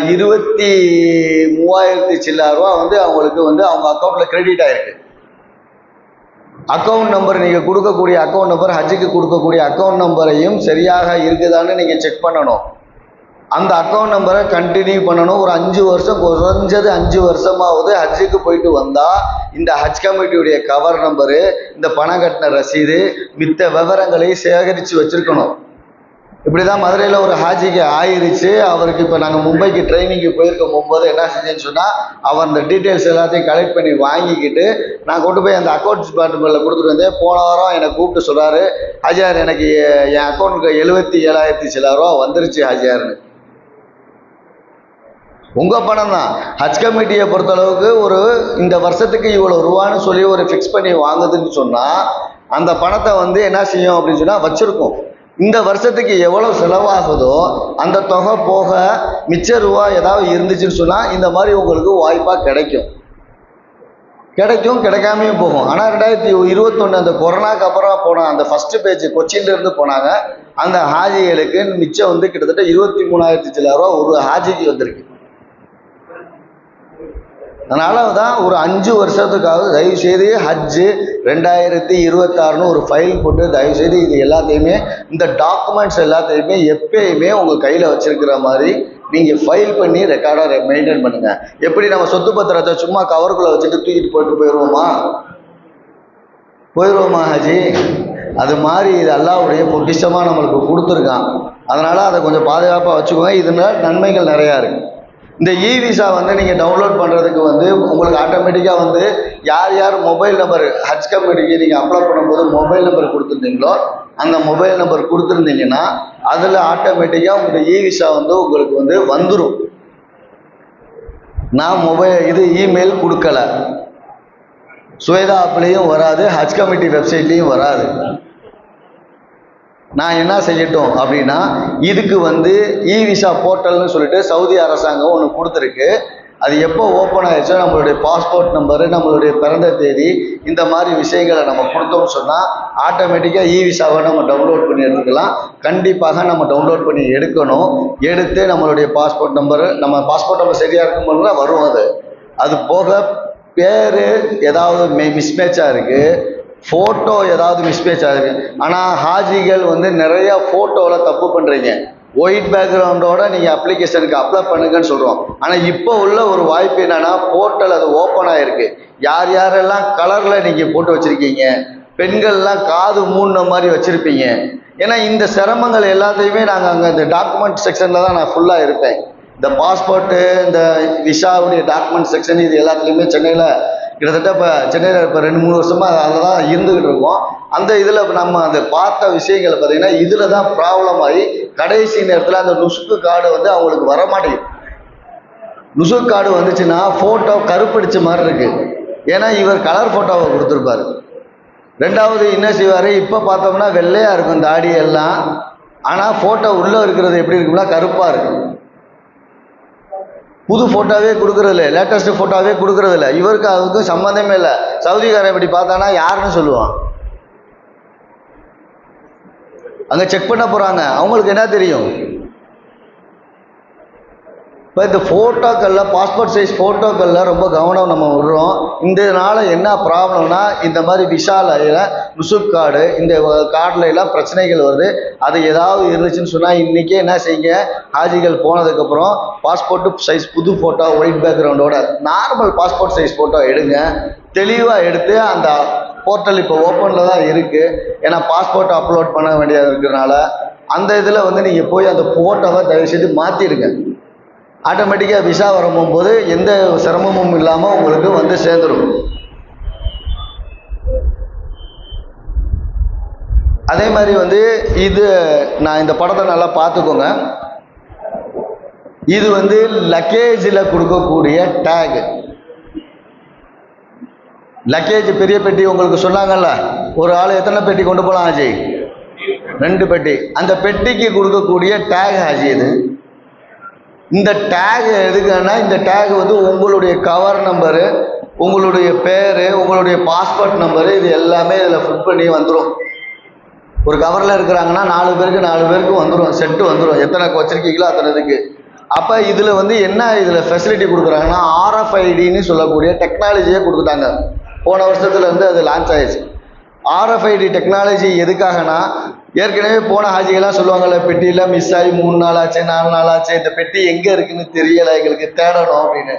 23,000 சில்லற ரூபா வந்து அவங்களுக்கு வந்து அவங்க அக்கௌண்ட்டில் கிரெடிட் ஆகிருக்கு. அக்கௌண்ட் நம்பர் நீங்கள் கொடுக்கக்கூடிய அக்கௌண்ட் நம்பர், ஹஜ்ஜுக்கு கொடுக்கக்கூடிய அக்கௌண்ட் நம்பரையும் சரியாக இருக்குதான்னு நீங்கள் செக் பண்ணணும். அந்த அக்கௌண்ட் நம்பரை கண்டினியூ பண்ணணும். ஒரு 5 வருஷம், குறைஞ்சது 5 வருஷமாவது ஹஜ்ஜுக்கு போயிட்டு வந்தால் இந்த ஹஜ் கமிட்டியுடைய கவர் நம்பரு, இந்த பணம் கட்டின ரசீது, மித்த விவரங்களை சேகரித்து வச்சுருக்கணும். இப்படி தான் மதுரையில் ஒரு ஹாஜிக்கு ஆயிடுச்சு. அவருக்கு இப்போ நாங்கள் மும்பைக்கு ட்ரைனிங்கு போயிருக்க போகும்போது என்ன செஞ்சேன்னு சொன்னால், அவர் அந்த டீட்டெயில்ஸ் எல்லாத்தையும் கலெக்ட் பண்ணி வாங்கிக்கிட்டு நான் கொண்டு போய் அந்த அக்கௌண்ட்ஸ் டிபார்ட்மெண்ட்டில் கொடுத்துட்டு வந்தேன். போன வாரம் என்னை கூப்பிட்டு சொல்கிறாரு, ஹாஜியார் எனக்கு என் அக்கௌண்ட்டுக்கு 77,000 சில்லற ரூபா வந்துருச்சு ஹாஜியார்னு. உங்கள் பணம் தான். ஹஜ் கமிட்டியை பொறுத்தளவுக்கு ஒரு இந்த வருஷத்துக்கு இவ்வளோ ரூபான்னு சொல்லி ஒரு ஃபிக்ஸ் பண்ணி வாங்குதுன்னு சொன்னால் அந்த பணத்தை வந்து என்ன செய்யும் அப்படின்னு சொன்னால் வச்சுருக்கோம். இந்த வருஷத்துக்கு எவ்வளோ செலவாகுதோ அந்த தொகை போக மிச்ச ரூபா ஏதாவது இருந்துச்சுன்னு சொன்னால் இந்த மாதிரி உங்களுக்கு வாய்ப்பாக கிடைக்கும், கிடைக்காமையும் போகும். ஆனால் 2021 அந்த கொரோனாக்கு அப்புறம் போன அந்த ஃபஸ்ட்டு பேஜ் கொச்சின்லேருந்து போனாங்க. அந்த ஹாஜிகளுக்கு மிச்சம் வந்து கிட்டத்தட்ட 23,000 சில்லற ரூபா ஒரு ஹாஜிக்கு வந்திருக்கு. அதனால தான் ஒரு 5 வருஷத்துக்காக தயவுசெய்து ஹஜ்ஜு 2026ன்னு ஒரு ஃபைல் போட்டு தயவுசெய்து இது எல்லாத்தையுமே, இந்த டாக்குமெண்ட்ஸ் எல்லாத்தையுமே எப்பயுமே உங்கள் கையில் வச்சுருக்கிற மாதிரி நீங்கள் ஃபைல் பண்ணி ரெக்கார்டாக மெயின்டைன் பண்ணுங்கள். எப்படி நம்ம சொத்து பத்திரத்தை சும்மா கவருக்குள்ளே வச்சுட்டு தூக்கிட்டு போயிடுவோமா ஹஜி? அது மாதிரி இது அல்லாஹ்வுடைய பொக்கிஷமாக நம்மளுக்கு கொடுத்துருக்கான். அதனால் அதை கொஞ்சம் பாதுகாப்பாக வச்சுக்கோங்க. இதனால் நன்மைகள் நிறையா இருக்குது. இந்த இ விசா வந்து நீங்கள் டவுன்லோட் பண்ணுறதுக்கு வந்து உங்களுக்கு ஆட்டோமேட்டிக்காக வந்து யார் மொபைல் நம்பர் ஹஜ் கமிட்டிக்கு நீங்கள் அப்ளை பண்ணும்போது மொபைல் நம்பர் கொடுத்துருந்தீங்களோ அந்த மொபைல் நம்பர் கொடுத்துருந்தீங்கன்னா அதில் ஆட்டோமேட்டிக்காக உங்களோட இ விசா வந்து உங்களுக்கு வந்து வந்துடும். நான் இமெயில் கொடுக்கல, சுவேதா ஆப்லேயும் வராது, ஹஜ் கமிட்டி வெப்சைட்லேயும் வராது. நான் என்ன செய்யட்டும் அப்படின்னா, இதுக்கு வந்து இ விசா போர்ட்டல்னு சொல்லிட்டு சவுதி அரசாங்கம் ஒன்று கொடுத்துருக்கு. அது எப்போ ஓப்பன் ஆயிடுச்சோ நம்மளுடைய பாஸ்போர்ட் நம்பரு, நம்மளுடைய பிறந்த தேதி, இந்த மாதிரி விஷயங்களை நம்ம கொடுத்தோம்னு சொன்னால் ஆட்டோமேட்டிக்காக இ விசாவை நம்ம டவுன்லோட் பண்ணி எடுத்துக்கலாம். கண்டிப்பாக நம்ம டவுன்லோட் பண்ணி எடுக்கணும். எடுத்து நம்மளுடைய பாஸ்போர்ட் நம்பரு, நம்ம பாஸ்போர்ட் நம்பர் சரியாக இருக்கும்போது தான் வரும். அது போக பேர் ஏதாவது மிஸ்மேட்சாக இருக்குது, ஃபோட்டோ ஏதாவது மிஸ்மேட்ச் ஆகுது. ஆனால் ஹாஜிகள் வந்து நிறையா ஃபோட்டோவில் தப்பு பண்ணுறீங்க. ஒயிட் பேக்ரவுண்டோட நீங்கள் அப்ளிகேஷனுக்கு அப்ளை பண்ணுங்கன்னு சொல்கிறோம். ஆனால் இப்போ உள்ள ஒரு வாய்ப்பு என்னென்னா, போர்ட்டல் அது ஓப்பன் ஆகிருக்கு. யாரெல்லாம் கலரில் நீங்கள் போட்டு வச்சுருக்கீங்க, பெண்கள்லாம் காது மூடின மாதிரி வச்சுருப்பீங்க, ஏன்னா இந்த சிரமங்கள் எல்லாத்தையுமே நாங்கள் அங்கே இந்த டாக்குமெண்ட் செக்ஷனில் தான் நான் ஃபுல்லாக இருப்பேன். இந்த பாஸ்போர்ட்டு, இந்த விசாவுடைய டாக்குமெண்ட் செக்ஷன், இது எல்லாத்துலேயுமே சென்னையில் கிட்டத்தட்ட இப்போ சென்னையில் இப்போ 2-3 வருஷமாக அதில் தான் இருந்துக்கிட்டு இருக்கோம். அந்த இதில் நம்ம அந்த பார்த்த விஷயங்கள் பார்த்திங்கன்னா இதில் தான் ப்ராப்ளம் ஆகி கடைசி நேரத்தில் அந்த நுசுக்கு கார்டு வந்து அவங்களுக்கு வரமாட்டேங்குது. நுசுக்கு கார்டு வந்துச்சுன்னா ஃபோட்டோ கருப்படிச்ச மாதிரி இருக்குது. ஏன்னா இவர் கலர் ஃபோட்டோவை கொடுத்துருப்பாரு. ரெண்டாவது என்ன செய்வார், இப்போ பார்த்தோம்னா வெள்ளையாக இருக்கும் தாடி எல்லாம், ஆனால் ஃபோட்டோ உள்ளே இருக்கிறது எப்படி இருக்கும்னா கருப்பாக இருக்கும். புது ஃபோட்டோவே கொடுக்குறதில்ல, லேட்டஸ்ட் ஃபோட்டோவே கொடுக்குறதில்ல. இவருக்கு அதுக்கும் சம்மந்தமே இல்லை. சவுதிக்காரன் இப்படி பார்த்தானா யாருன்னு சொல்லுவான். அங்கே செக் பண்ண போகிறாங்க, அவங்களுக்கு என்ன தெரியும்? இப்போ இந்த ஃபோட்டோக்களில், பாஸ்போர்ட் சைஸ் ஃபோட்டோக்களில் ரொம்ப கவனம் நம்ம விடுறோம். இதனால் என்ன ப்ராப்ளம்னா, இந்த மாதிரி விஷாலையில் நுசுக் கார்டு, இந்த கார்டில் எல்லாம் பிரச்சனைகள் வருது. அது ஏதாவது இருந்துச்சுன்னு சொன்னால் இன்றைக்கே என்ன செய்யுங்க, ஹாஜிகள் போனதுக்கப்புறம் பாஸ்போர்ட்டு சைஸ் புது ஃபோட்டோ ஒயிட் பேக்ரவுண்டோட நார்மல் பாஸ்போர்ட் சைஸ் ஃபோட்டோ எடுங்க. தெளிவாக எடுத்து அந்த போர்ட்டல் இப்போ ஓப்பனில் தான் இருக்குது. ஏன்னா பாஸ்போர்ட் அப்லோட் பண்ண வேண்டியது இருக்கிறதுனால அந்த இதில் வந்து நீங்கள் போய் அந்த ஃபோட்டோவை தயவுசெய்து மாற்றிடுங்க. ஆட்டோமேட்டிக்காக விசா வரும்போது எந்த சிரமமும் இல்லாமல் உங்களுக்கு வந்து சேர்ந்துடும். அதே மாதிரி வந்து இது நான் இந்த படத்தை நல்லா பார்த்துக்கோங்க. இது வந்து லக்கேஜில் கொடுக்கக்கூடிய டேக். லக்கேஜ் பெரிய பெட்டி உங்களுக்கு சொன்னாங்கல்ல, ஒரு ஆள் எத்தனை பெட்டி கொண்டு போகலாம் ஆஜி? 2 பெட்டி. அந்த பெட்டிக்கு கொடுக்கக்கூடிய டேக் ஆஜி இது. இந்த டேக் எதுக்குன்னா, இந்த டேக் வந்து உங்களுடைய கவர் நம்பரு, உங்களுடைய பேர், உங்களுடைய பாஸ்போர்ட் நம்பரு, இது எல்லாமே இதில் ஃபிட் பண்ணி வந்துடும். ஒரு கவரில் இருக்கிறாங்கன்னா 4 பேருக்கு வந்துடும், செட்டு வந்துடும். எத்தனை வச்சுருக்கீங்களோ அத்தனை இதுக்கு. அப்போ இதில் வந்து என்ன இதில் ஃபெசிலிட்டி கொடுக்குறாங்கன்னா, RFIDன்னு சொல்லக்கூடிய டெக்னாலஜியே கொடுத்துட்டாங்க. போன வருஷத்துலேருந்து அது லான்ச் ஆயிடுச்சு. RFID டெக்னாலஜி எதுக்காகனா, ஏற்கனவே போன ஹாஜிகள்லாம் சொல்லுவாங்கள்ல, பெட்டியில் மிஸ் ஆகி 3 நாள் ஆச்சு, 4 நாள் ஆச்சு, இந்த பெட்டி எங்கே இருக்குன்னு தெரியலை, எங்களுக்கு தேடணும் அப்படின்னு.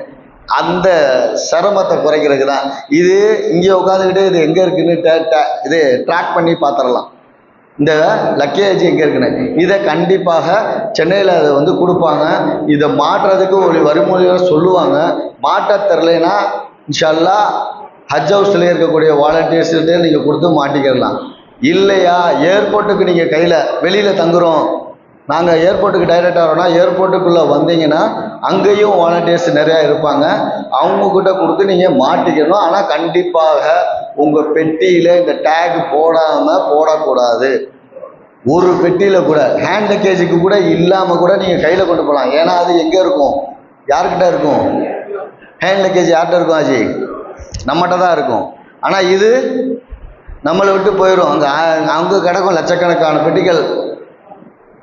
அந்த சிரமத்தை குறைக்கிறதுக்கு தான் இது. இங்கே உட்காந்துக்கிட்டு இது எங்கே இருக்குன்னு இது ட்ராக் பண்ணி பார்த்துடலாம். இந்த லக்கேஜ் எங்கே இருக்குன்னு இதை கண்டிப்பாக சென்னையில் அதை வந்து கொடுப்பாங்க. இதை மாற்றுறதுக்கு ஒரு வழிமுறையாக சொல்லுவாங்க. மாற்ற தெரிலனா இன்ஷா அல்லாஹ் ஹஜ் ஹவுஸில் இருக்கக்கூடிய வாலண்டியர்ஸ்கிட்ட நீங்கள் கொடுத்து மாட்டிக்கிடலாம். இல்லையா, ஏர்போர்ட்டுக்கு நீங்கள் கையில் வெளியில் தங்குறோம், நாங்கள் ஏர்போர்ட்டுக்கு டைரெக்டாக வரோன்னா ஏர்போர்ட்டுக்குள்ளே வந்தீங்கன்னா அங்கேயும் வாலண்டியர்ஸ் நிறையா இருப்பாங்க. அவங்கக்கிட்ட கொடுத்து நீங்கள் மாட்டிக்கணும். ஆனால் கண்டிப்பாக உங்கள் பெட்டியில் இந்த டேக் போடக்கூடாது. ஒரு பெட்டியில் கூட ஹேண்ட் லக்கேஜுக்கு கூட இல்லாமல் கூட நீங்கள் கையில் கொண்டு போகலாம். ஏன்னா அது எங்கே இருக்கும், யார்கிட்ட இருக்கும்? ஹேண்ட் லக்கேஜ் யார்கிட்ட இருக்கும் ஆஜி? நம்மகிட்ட தான் இருக்கும். ஆனால் இது நம்மளை விட்டு போயிடும். அங்கே கிடக்கும் லட்சக்கணக்கான பெட்டிகள்.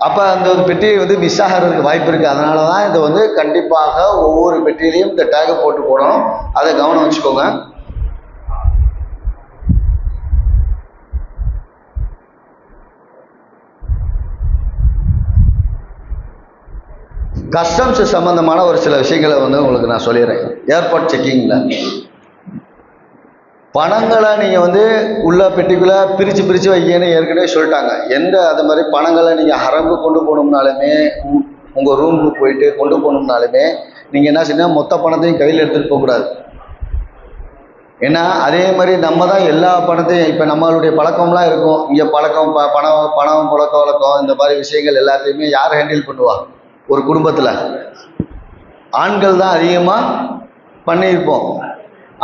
அப்போ அந்த ஒரு பெட்டி வந்து மிஸ் ஆகிறதுக்கு வாய்ப்பு இருக்குது. அதனால தான் இதை வந்து கண்டிப்பாக ஒவ்வொரு பெட்டியிலையும் இந்த டேகை போட்டு போடணும். அதை கவனம் வச்சுக்கோங்க. கஸ்டம்ஸ் சம்பந்தமான ஒரு சில விஷயங்களை வந்து உங்களுக்கு நான் சொல்லிடுறேன். ஏர்போர்ட் செக்கிங்கில் பணங்களை நீங்கள் வந்து உள்ள பெட்டிக்குள்ளே பிரித்து வைக்கன்னு ஏற்கனவே சொல்லிட்டாங்க. அது மாதிரி பணங்களை நீங்கள் ஹரம்பு கொண்டு போகணும்னாலுமே, உங்கள் ரூமுக்கு போயிட்டு கொண்டு போகணும்னாலுமே நீங்கள் என்ன செய்யணும், மொத்த பணத்தையும் கையில் எடுத்துகிட்டு போகக்கூடாது. ஏன்னா அதே மாதிரி நம்ம தான் எல்லா பணத்தையும், இப்போ நம்மளுடைய பழக்கம்லாம் இருக்கும். இங்கே பணம் பழக்க வழக்கம், இந்த மாதிரி விஷயங்கள் எல்லாத்தையுமே யார் ஹேண்டில் பண்ணுவா? ஒரு குடும்பத்தில் ஆண்கள் தான் அதிகமாக பண்ணியிருப்போம்.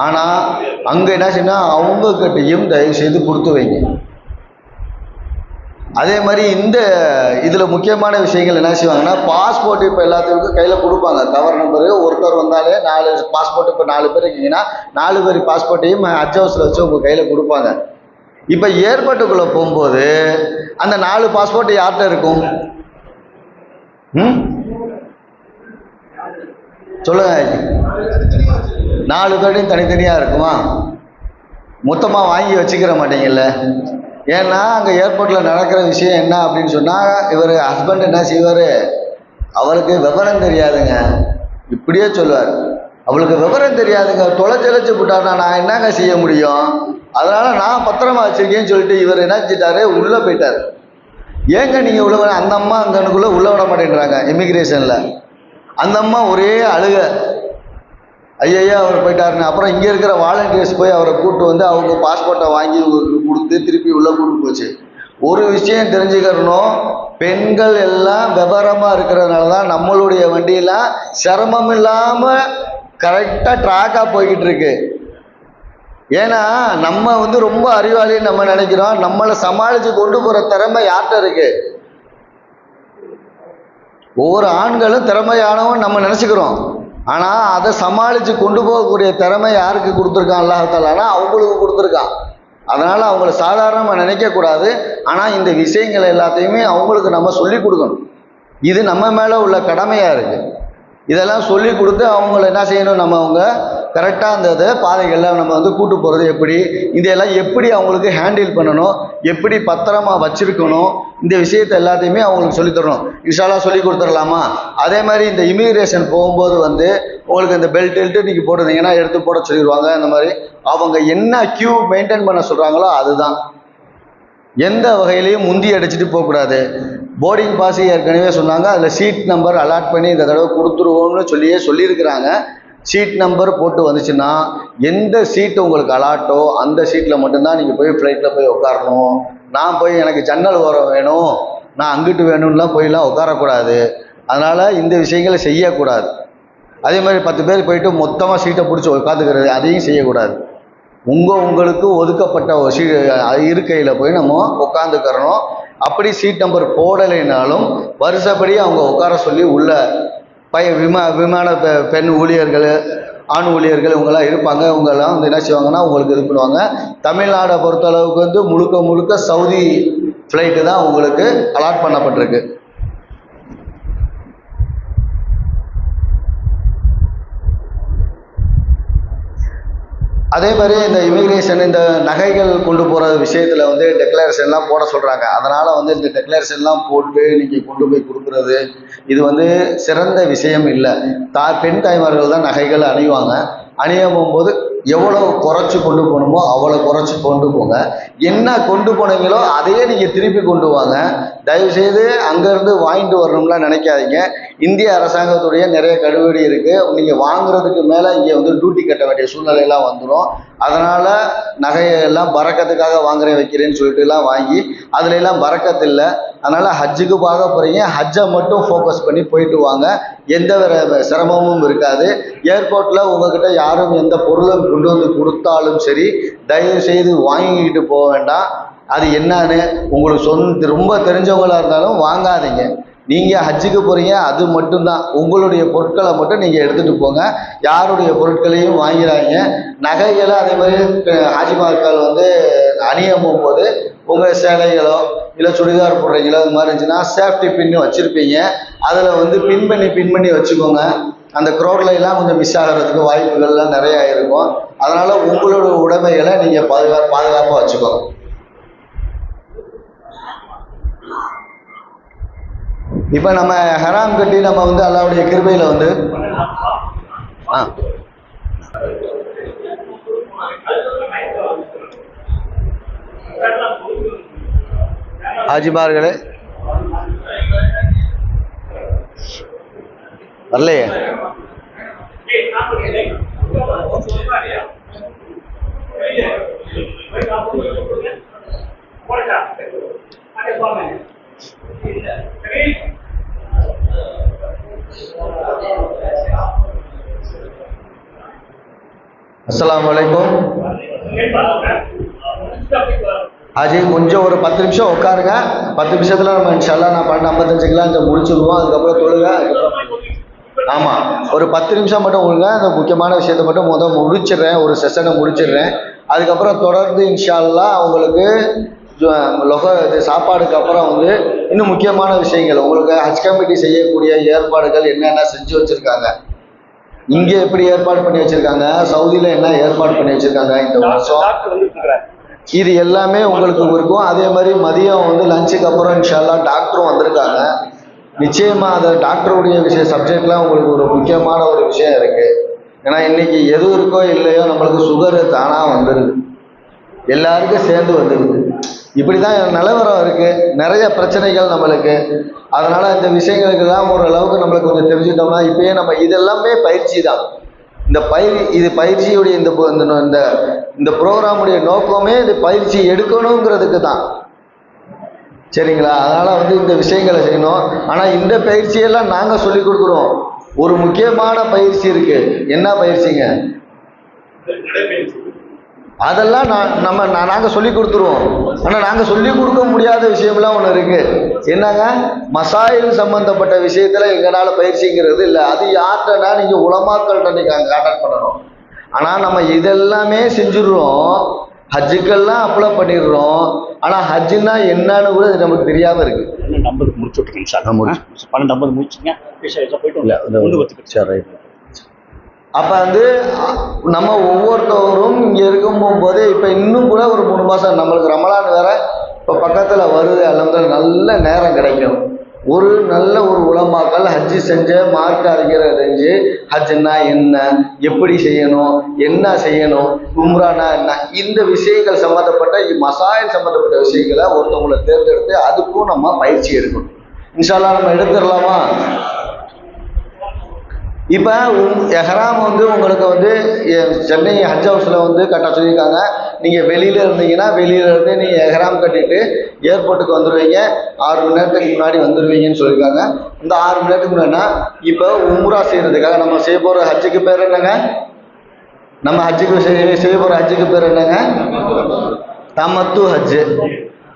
ஆனால் அங்கே என்ன செய்யணும், அவங்கக்கிட்டையும் தயவு செய்து கொடுத்து வைங்க. அதே மாதிரி இந்த இதில் முக்கியமான விஷயங்கள் என்ன செய்வாங்கன்னா, பாஸ்போர்ட் இப்போ எல்லாத்துக்கும் கையில் கொடுப்பாங்க. கவர் நம்பரு, ஒருத்தர் வந்தாலே 4 பாஸ்போர்ட். இப்போ 4 பேர் இருக்கீங்கன்னா 4 பேர் பாஸ்போர்ட்டையும் ஹஜ் ஹவுஸில் வச்சு உங்கள் கையில் கொடுப்பாங்க. இப்போ ஏர்போர்ட்டுக்குள்ளே போகும்போது அந்த 4 பாஸ்போர்ட் யார்கிட்ட இருக்கும்? சொல்லுங்க. 4 பேர்டையும் தனித்தனியாக இருக்குமா? மொத்தமாக வாங்கி வச்சுக்கிற மாட்டீங்கல்ல. ஏன்னா அங்கே ஏர்போர்ட்டில் நடக்கிற விஷயம் என்ன அப்படின்னு சொன்னால், இவர் ஹஸ்பண்ட் என்ன செய்வார், அவருக்கு விவரம் தெரியாதுங்க, இப்படியே சொல்லுவார். அவளுக்கு விவரம் தெரியாதுங்க, தொலைச்சு விட்டாருன்னா நான் என்னங்க செய்ய முடியும், அதனால் நான் பத்திரமா வச்சுருக்கேன்னு சொல்லிட்டு இவர் என்ன செஞ்சிட்டாரு, உள்ளே போயிட்டார். ஏங்க நீங்கள் உள்ள அந்த அம்மா அங்கனுக்குள்ளே உள்ள விட மாட்டேன்றாங்க இமிக்ரேஷனில். அந்த அம்மா ஒரே அழுக, ஐயா அவர் போயிட்டாருன்னு. அப்புறம் இங்கே இருக்கிற வாலண்டியர்ஸ் போய் அவரை கூப்பிட்டு வந்து அவங்க பாஸ்போர்ட்டை வாங்கி கொடுத்து திருப்பி உள்ளே கூப்பிட்டு போச்சு. ஒரு விஷயம் தெரிஞ்சுக்கிறணும், பெண்கள் எல்லாம் விவரமாக இருக்கிறதுனால தான் நம்மளுடைய வண்டியெல்லாம் சிரமம் இல்லாமல் கரெக்டாக ட்ராக்காக போய்கிட்டு இருக்கு. ஏன்னா நம்ம வந்து ரொம்ப அறிவாளின்னு நம்ம நினைக்கிறோம். நம்மளை சமாளித்து கொண்டு போகிற திறமை யார்கிட்ட இருக்கு? ஒவ்வொரு ஆண்களும் திறமையானவன் நம்ம நினச்சிக்கிறோம். ஆனால் அதை சமாளித்து கொண்டு போகக்கூடிய திறமை யாருக்கு கொடுத்துருக்கான்? அல்லாஹ்தாலா அவங்களுக்கு கொடுத்துருக்கான். அதனால் அவங்கள சாதாரணமாக நினைக்கக்கூடாது. ஆனால் இந்த விஷயங்கள் எல்லாத்தையுமே அவங்களுக்கு நம்ம சொல்லி கொடுக்கணும். இது நம்ம மேலே உள்ள கடமையாக இருக்குது. இதெல்லாம் சொல்லி கொடுத்து அவங்கள என்ன செய்யணும், நம்ம அவங்க கரெக்டாக அந்த பாதைகளில் நம்ம வந்து கூட்டு போகிறது எப்படி, இதெல்லாம் எப்படி அவங்களுக்கு ஹேண்டில் பண்ணணும், எப்படி பத்திரமா வச்சுருக்கணும், இந்த விஷயத்தை எல்லாத்தையுமே அவங்களுக்கு சொல்லித்தரணும். இன்ஷால்லா சொல்லி கொடுத்துடலாமா? அதே மாதிரி இந்த இமிக்ரேஷன் போகும்போது வந்து உங்களுக்கு இந்த பெல்ட்டு நீங்கள் போட்டுருந்தீங்கன்னா எடுத்து போட சொல்லிடுவாங்க. இந்த மாதிரி அவங்க என்ன கியூ மெயின்டைன் பண்ண சொல்கிறாங்களோ அதுதான். எந்த வகையிலையும் முந்தி அடிச்சுட்டு போகக்கூடாது. போர்டிங் பாஸ் ஏற்கனவே சொன்னாங்க, அதில் சீட் நம்பர் அலாட் பண்ணி இந்த தடவை கொடுத்துருவோம்னு சொல்லியிருக்கிறாங்க. சீட் நம்பர் போட்டு வந்துச்சுன்னா எந்த சீட்டு உங்களுக்கு அலாட்டோ அந்த சீட்டில் மட்டும்தான் நீங்கள் போய் ஃப்ளைட்டில் போய் உட்காரணும். நான் போய் எனக்கு ஜன்னல் ஓரம் வேணும், நான் அங்கிட்டு வேணும்லாம் போயெல்லாம் உட்காரக்கூடாது. அதனால் இந்த விஷயங்களை செய்யக்கூடாது. அதே மாதிரி 10 பேர் போயிட்டு மொத்தமாக சீட்டை பிடிச்சி உட்காந்துக்கிறது, அதையும் செய்யக்கூடாது. உங்களுக்கு ஒதுக்கப்பட்ட ஒரு இருக்கையில் போய் நம்ம உட்காந்துக்கிறணும். அப்படி சீட் நம்பர் போடலைனாலும் வருஷப்படி அவங்க உட்கார சொல்லி உள்ள விமான பெண் ஊழியர்கள், ஆண் ஊழியர்கள் இவங்கெல்லாம் இருப்பாங்க. இவங்கெல்லாம் வந்து என்ன செய்வாங்கன்னா உங்களுக்கு இது பண்ணுவாங்க. தமிழ்நாடை பொறுத்தளவுக்கு வந்து முழுக்க சவுதி ஃப்ளைட்டு தான் உங்களுக்கு அலாட் பண்ணப்பட்டிருக்கு. அதே மாதிரி இந்த இமிக்ரேஷன் இந்த நகைகள் கொண்டு போகிற விஷயத்தில் வந்து டெக்ளரேஷன்லாம் போட சொல்கிறாங்க. அதனால் வந்து இந்த டெக்ளரேஷன்லாம் போட்டு நீங்கள் கொண்டு போய் கொடுக்குறது இது வந்து சிறந்த விஷயம் இல்லை. பெண் தாய்மார்கள் தான் நகைகள் அணிவாங்க. அணிய போகும்போது எவ்வளோ குறைச்சி கொண்டு போகணுமோ அவ்வளோ குறைச்சி கொண்டு போங்க. என்ன கொண்டு போனீங்களோ அதையே நீங்கள் திருப்பி கொண்டு வாங்க. தயவுசெய்து அங்கேருந்து வாங்கிட்டு வரணும்லாம் நினைக்காதீங்க. இந்திய அரசாங்கத்துடைய நிறைய கடுவடி இருக்குது. நீங்கள் வாங்குறதுக்கு மேலே இங்கே வந்து டியூட்டி கட்ட வேண்டிய சூழ்நிலையெல்லாம் வந்துடும். அதனால் நகையெல்லாம் பறக்கத்துக்காக வாங்குறேன் வைக்கிறேன்னு சொல்லிட்டுலாம் வாங்கி அதுலெல்லாம் பறக்கத்து இல்லை. அதனால் ஹஜ்ஜுக்கு பார்க்க போகிறீங்க, ஹஜ்ஜை மட்டும் ஃபோக்கஸ் பண்ணி போயிட்டு வாங்க. எந்த சிரமமும் இருக்காது. ஏர்போர்ட்டில் உங்ககிட்ட யாரும் எந்த பொருளும் கொண்டு வந்து கொடுத்தாலும் சரி, தயவு செய்து வாங்கிக்கிட்டு போக வேண்டாம். அது என்னன்னு உங்களுக்கு ரொம்ப தெரிஞ்சவங்களாக இருந்தாலும் வாங்காதீங்க. நீங்கள் ஹஜ்ஜுக்கு போகிறீங்க, அது மட்டும்தான். உங்களுடைய பொருட்களை மட்டும் நீங்கள் எடுத்துகிட்டு போங்க. யாருடைய பொருட்களையும் வாங்கிறாங்க. நகைகளை அதே மாதிரி ஹாஜிமார்கள் வந்து அணிய போகும்போது உங்கள் சேலைகளோ இல்லை சுடிதார் போடுறீங்களோ இது மாதிரி இருந்துச்சுன்னா சேஃப்டி பின்னு வச்சுருப்பீங்க. அதில் வந்து பின் பண்ணி வச்சுக்கோங்க. அந்த க்ரௌட்லாம் கொஞ்சம் மிஸ் ஆகிறதுக்கு வாய்ப்புகள்லாம் நிறையா இருக்கும். அதனால் உங்களோட உடைமைகளை நீங்கள் பாதுகாப்பாக வச்சுக்கோங்க. இப்போ நம்ம ஹராம் கட்டி நம்ம வந்து அல்லாஹ்வுடைய கிருபையில் வந்து ஹாஜிமார்களே வரலையே. அஸ்ஸலாமு அலைக்கும். ஹாஜி கொஞ்சம் ஒரு 10 நிமிஷம் உட்காருங்க. 10 நிமிஷத்தில் நம்ம இன்ஷால்லா நான் 12:55 இங்கே முடிச்சுடுவோம். அதுக்கப்புறம் தொழுக. ஆமாம், ஒரு 10 நிமிஷம் மட்டும் விடுங்க. அந்த முக்கியமான விஷயத்தை மட்டும் முடிச்சிடுறேன், ஒரு செஷனை முடிச்சிடுறேன். அதுக்கப்புறம் தொடர்ந்து இன்ஷால்லா உங்களுக்கு இது சாப்பாடுக்கு அப்புறம் வந்து இன்னும் முக்கியமான விஷயங்கள் உங்களுக்கு ஹஜ் கமிட்டி செய்யக்கூடிய ஏற்பாடுகள் என்னென்ன செஞ்சு வச்சுருக்காங்க, இங்கே எப்படி ஏற்பாடு பண்ணி வச்சுருக்காங்க, சவுதியில் என்ன ஏற்பாடு பண்ணி வச்சுருக்காங்க இந்த வருஷம், இது எல்லாமே உங்களுக்கு இருக்கும். அதே மாதிரி மதியம் வந்து லஞ்சுக்கு அப்புறம் இன்ஷால்லா டாக்டரும் வந்திருக்காங்க. நிச்சயமாக அந்த டாக்டருடைய சப்ஜெக்ட்லாம் உங்களுக்கு ஒரு முக்கியமான ஒரு விஷயம் இருக்குது. ஏன்னா இன்றைக்கி எது இருக்கோ இல்லையோ நம்மளுக்கு சுகரு தானாக வந்துடுது, எல்லாருக்கும் சேர்ந்து வந்துடுது. இப்படி தான் நிலவரம் இருக்குது. நிறைய பிரச்சனைகள் நம்மளுக்கு. அதனால் இந்த விஷயங்களுக்கெல்லாம் ஓரளவுக்கு நம்மளுக்கு கொஞ்சம் தெரிஞ்சுட்டோம்னா, இப்போயே நம்ம இதெல்லாமே பயிற்சி தான். இது பயிற்சியுடைய இந்த ப்ரோக்ராமுடைய நோக்கமே இது பயிற்சி எடுக்கணுங்கிறதுக்கு தான். சரிங்களா? அதனால் இந்த விஷயங்களை செய்யணும். ஆனால் இந்த பயிற்சியெல்லாம் நாங்கள் சொல்லிக் கொடுக்குறோம். ஒரு முக்கியமான பயிற்சி இருக்குது. என்ன பயிற்சிங்க? அதெல்லாம் நாங்கள் சொல்லி கொடுத்துருவோம். ஆனால் நாங்கள் சொல்லிக் கொடுக்க முடியாத விஷயம்லாம் ஒன்று இருக்குது. என்னங்க? மசாயில் சம்மந்தப்பட்ட விஷயத்தில் எங்களால் பயிற்சிங்கிறது இல்லை. அது யார்கிட்டனா நீங்கள் உலமாக்கள்கிட்ட நீங்கள் கான்டாக்ட் பண்ணணும். ஆனால் நம்ம இதெல்லாமே செஞ்சுடுறோம், ஹஜ்ஜுக்கெல்லாம் அப்ளை பண்ணிடுறோம். ஆனால் ஹஜ்ஜுன்னா என்னன்னு கூட இது நமக்கு தெரியாமல் இருக்குது. 12 முடிச்சு விட்டுருக்கேன் சார். 12 முடிச்சுங்க போயிட்டு. அப்போ நம்ம ஒவ்வொருத்தவரும் இங்கே இருக்கும்போது இப்போ இன்னும் கூட ஒரு 3 மாதம் நம்மளுக்கு ரமலான் வேற இப்போ பக்கத்தில் வருது. அல்ஹம்துலில்லாஹ் நல்ல நேரம் கிடைக்கும். ஒரு நல்ல உலமாக்கள் ஹஜ்ஜு செஞ்ச மார்க் அறிஞரை செஞ்சு ஹஜ்ஜுன்னா என்ன, எப்படி செய்யணும், என்ன செய்யணும், உம்ரானா என்ன, இந்த விஷயங்கள் சம்மந்தப்பட்ட மசாயில் சம்மந்தப்பட்ட விஷயங்களை ஒருத்தவங்களை தேர்ந்தெடுத்து அதுக்கும் நம்ம பயிற்சி எடுக்கணும். இன்ஷா அல்லாஹ் நம்ம எடுத்துடலாமா? இப்போ எஹ்ராம் உங்களுக்கு சென்னை ஹஜ் ஹவுஸில் கட்ட சொல்லியிருக்காங்க. நீங்கள் வெளியில் இருந்தீங்கன்னா வெளியிலேருந்து நீங்கள் எஹ்ராம் கட்டிட்டு ஏர்போர்ட்டுக்கு வந்துடுவீங்க. 6 மணி நேரத்துக்கு முன்னாடி வந்துடுவீங்கன்னு சொல்லியிருக்காங்க. இந்த 6 மணி நேரத்துக்கு முன்னாடினா இப்போ உம்ரா செய்கிறதுக்காக நம்ம செய்ய போகிற ஹஜ்ஜுக்கு பேர் என்னங்க? நம்ம ஹஜ்ஜுக்கு செய்ய போகிற ஹஜ்ஜுக்கு பேர் என்னங்க? தமத்து ஹஜ்ஜு.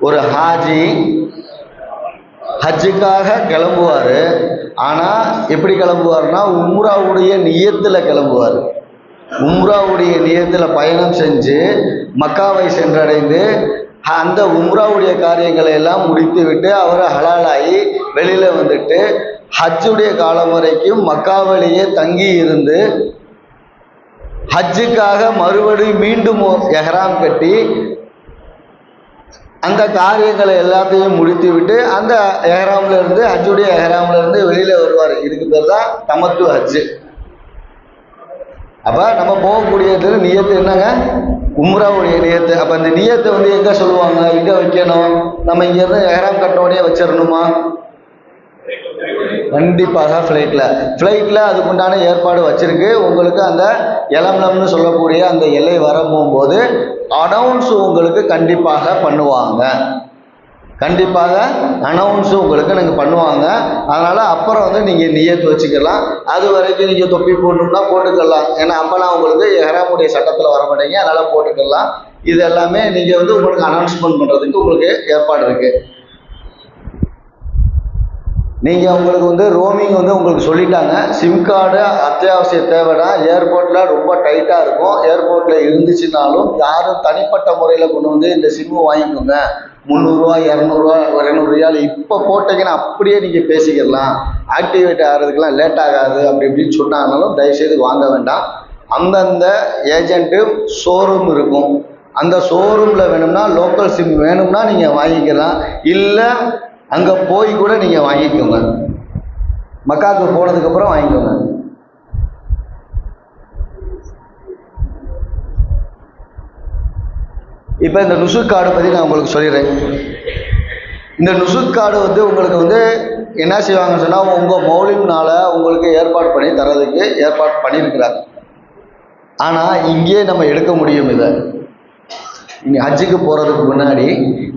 ஒரு ஹாஜி ஹஜ்ஜுக்காக கிளம்புவார். ஆனால் எப்படி கிளம்புவார்னா உம்ராவுடைய நியத்தில் கிளம்புவார். உம்ராவுடைய நியத்தில் பயணம் செஞ்சு மக்காவை சென்றடைந்து அந்த உம்ராவுடைய காரியங்களை எல்லாம் முடித்து விட்டு அவர் ஹலாலாகி வெளியில் வந்துட்டு ஹஜ்ஜுடைய காலம் வரைக்கும் மக்காவிலேயே தங்கி இருந்து ஹஜ்ஜுக்காக மறுபடியும் மீண்டும் எஹ்ராம் கட்டி அந்த காரியங்களை எல்லாத்தையும் முடித்து விட்டு அந்த எஹ்ராம்ல இருந்து ஹஜ்ஜுடைய எஹ்ராம்ல இருந்து வெளியில் வருவார். இதுக்கு பேர் தான் தமத்து ஹஜ்ஜு. அப்போ நம்ம போகக்கூடியது நியத்து என்னங்க? உம்ராவுடைய நியத்து. அப்போ அந்த நியத்தை எங்கே சொல்லுவாங்க, எங்கே வைக்கணும்? நம்ம இங்கேருந்து எஹ்ராம் கட்டினோடனே வச்சிடணுமா? கண்டிப்பாக ஃப்ளைட்டில் அதுக்குண்டான ஏற்பாடு வச்சுருக்கு. உங்களுக்கு அந்த எலம்லம்னு சொல்லக்கூடிய அந்த எல்லை வர போகும்போது அனௌன்ஸ் உங்களுக்கு கண்டிப்பாக பண்ணுவாங்க. உங்களுக்கு நீங்கள் பண்ணுவாங்க. அதனால் அப்புறம் நீங்கள் நியத்து வச்சுக்கலாம். அது வரைக்கும் நீங்கள் தொப்பி போடணும்னா போட்டுக்கலாம். ஏன்னா அப்போலாம் உங்களுக்கு எஹ்ராமுடைய சட்டத்தில் வர மாட்டீங்க. அதனால் போட்டுக்கலாம். இது எல்லாமே நீங்கள் உங்களுக்கு அனௌன்ஸ்மெண்ட் பண்ணுறதுக்கு உங்களுக்கு ஏற்பாடு இருக்குது. நீங்கள் உங்களுக்கு ரோமிங் உங்களுக்கு சொல்லிட்டாங்க. சிம் கார்டு அத்தியாவசிய தேவைன்னா ஏர்போர்ட்டில் ரொம்ப டைட்டாக இருக்கும். ஏர்போர்ட்டில் இருந்துச்சுனாலும் யாரும் தனிப்பட்ட முறையில் கொண்டு இந்த சிம்மு வாங்கிக்கோங்க, 300 ரூபா 200 ரூபா 200 ரியால் இப்போ போட்டிங்கன்னா அப்படியே நீங்கள் பேசிக்கலாம், ஆக்டிவேட் ஆகிறதுக்கெல்லாம் லேட் ஆகாது அப்படி இப்படின்னு சொன்னாங்கனாலும் தயவுசெய்து வாங்க வேண்டாம். அந்தந்த ஏஜென்ட்டு ஷோரூம் இருக்கும். அந்த ஷோரூமில் வேணும்னா லோக்கல் சிம் வேணும்னா நீங்கள் வாங்கிக்கலாம். இல்லை அங்கே போய் கூட நீங்கள் வாங்கிக்கோங்க. மக்காவுக்கு போனதுக்கப்புறம் வாங்கிக்கோங்க. இப்போ இந்த நுசுக் கார்டு பற்றி நான் உங்களுக்கு சொல்லிடுறேன். இந்த நுசுக் கார்டு உங்களுக்கு என்ன செய்வாங்கன்னு சொன்னால் உங்கள் மௌலிம்னால் உங்களுக்கு ஏற்பாடு பண்ணி தரதுக்கு ஏற்பாடு பண்ணியிருக்கிறாங்க. ஆனால் இங்கேயே நம்ம எடுக்க முடியும். இதை நீங்கள் ஹஜ்ஜுக்கு போகிறதுக்கு முன்னாடி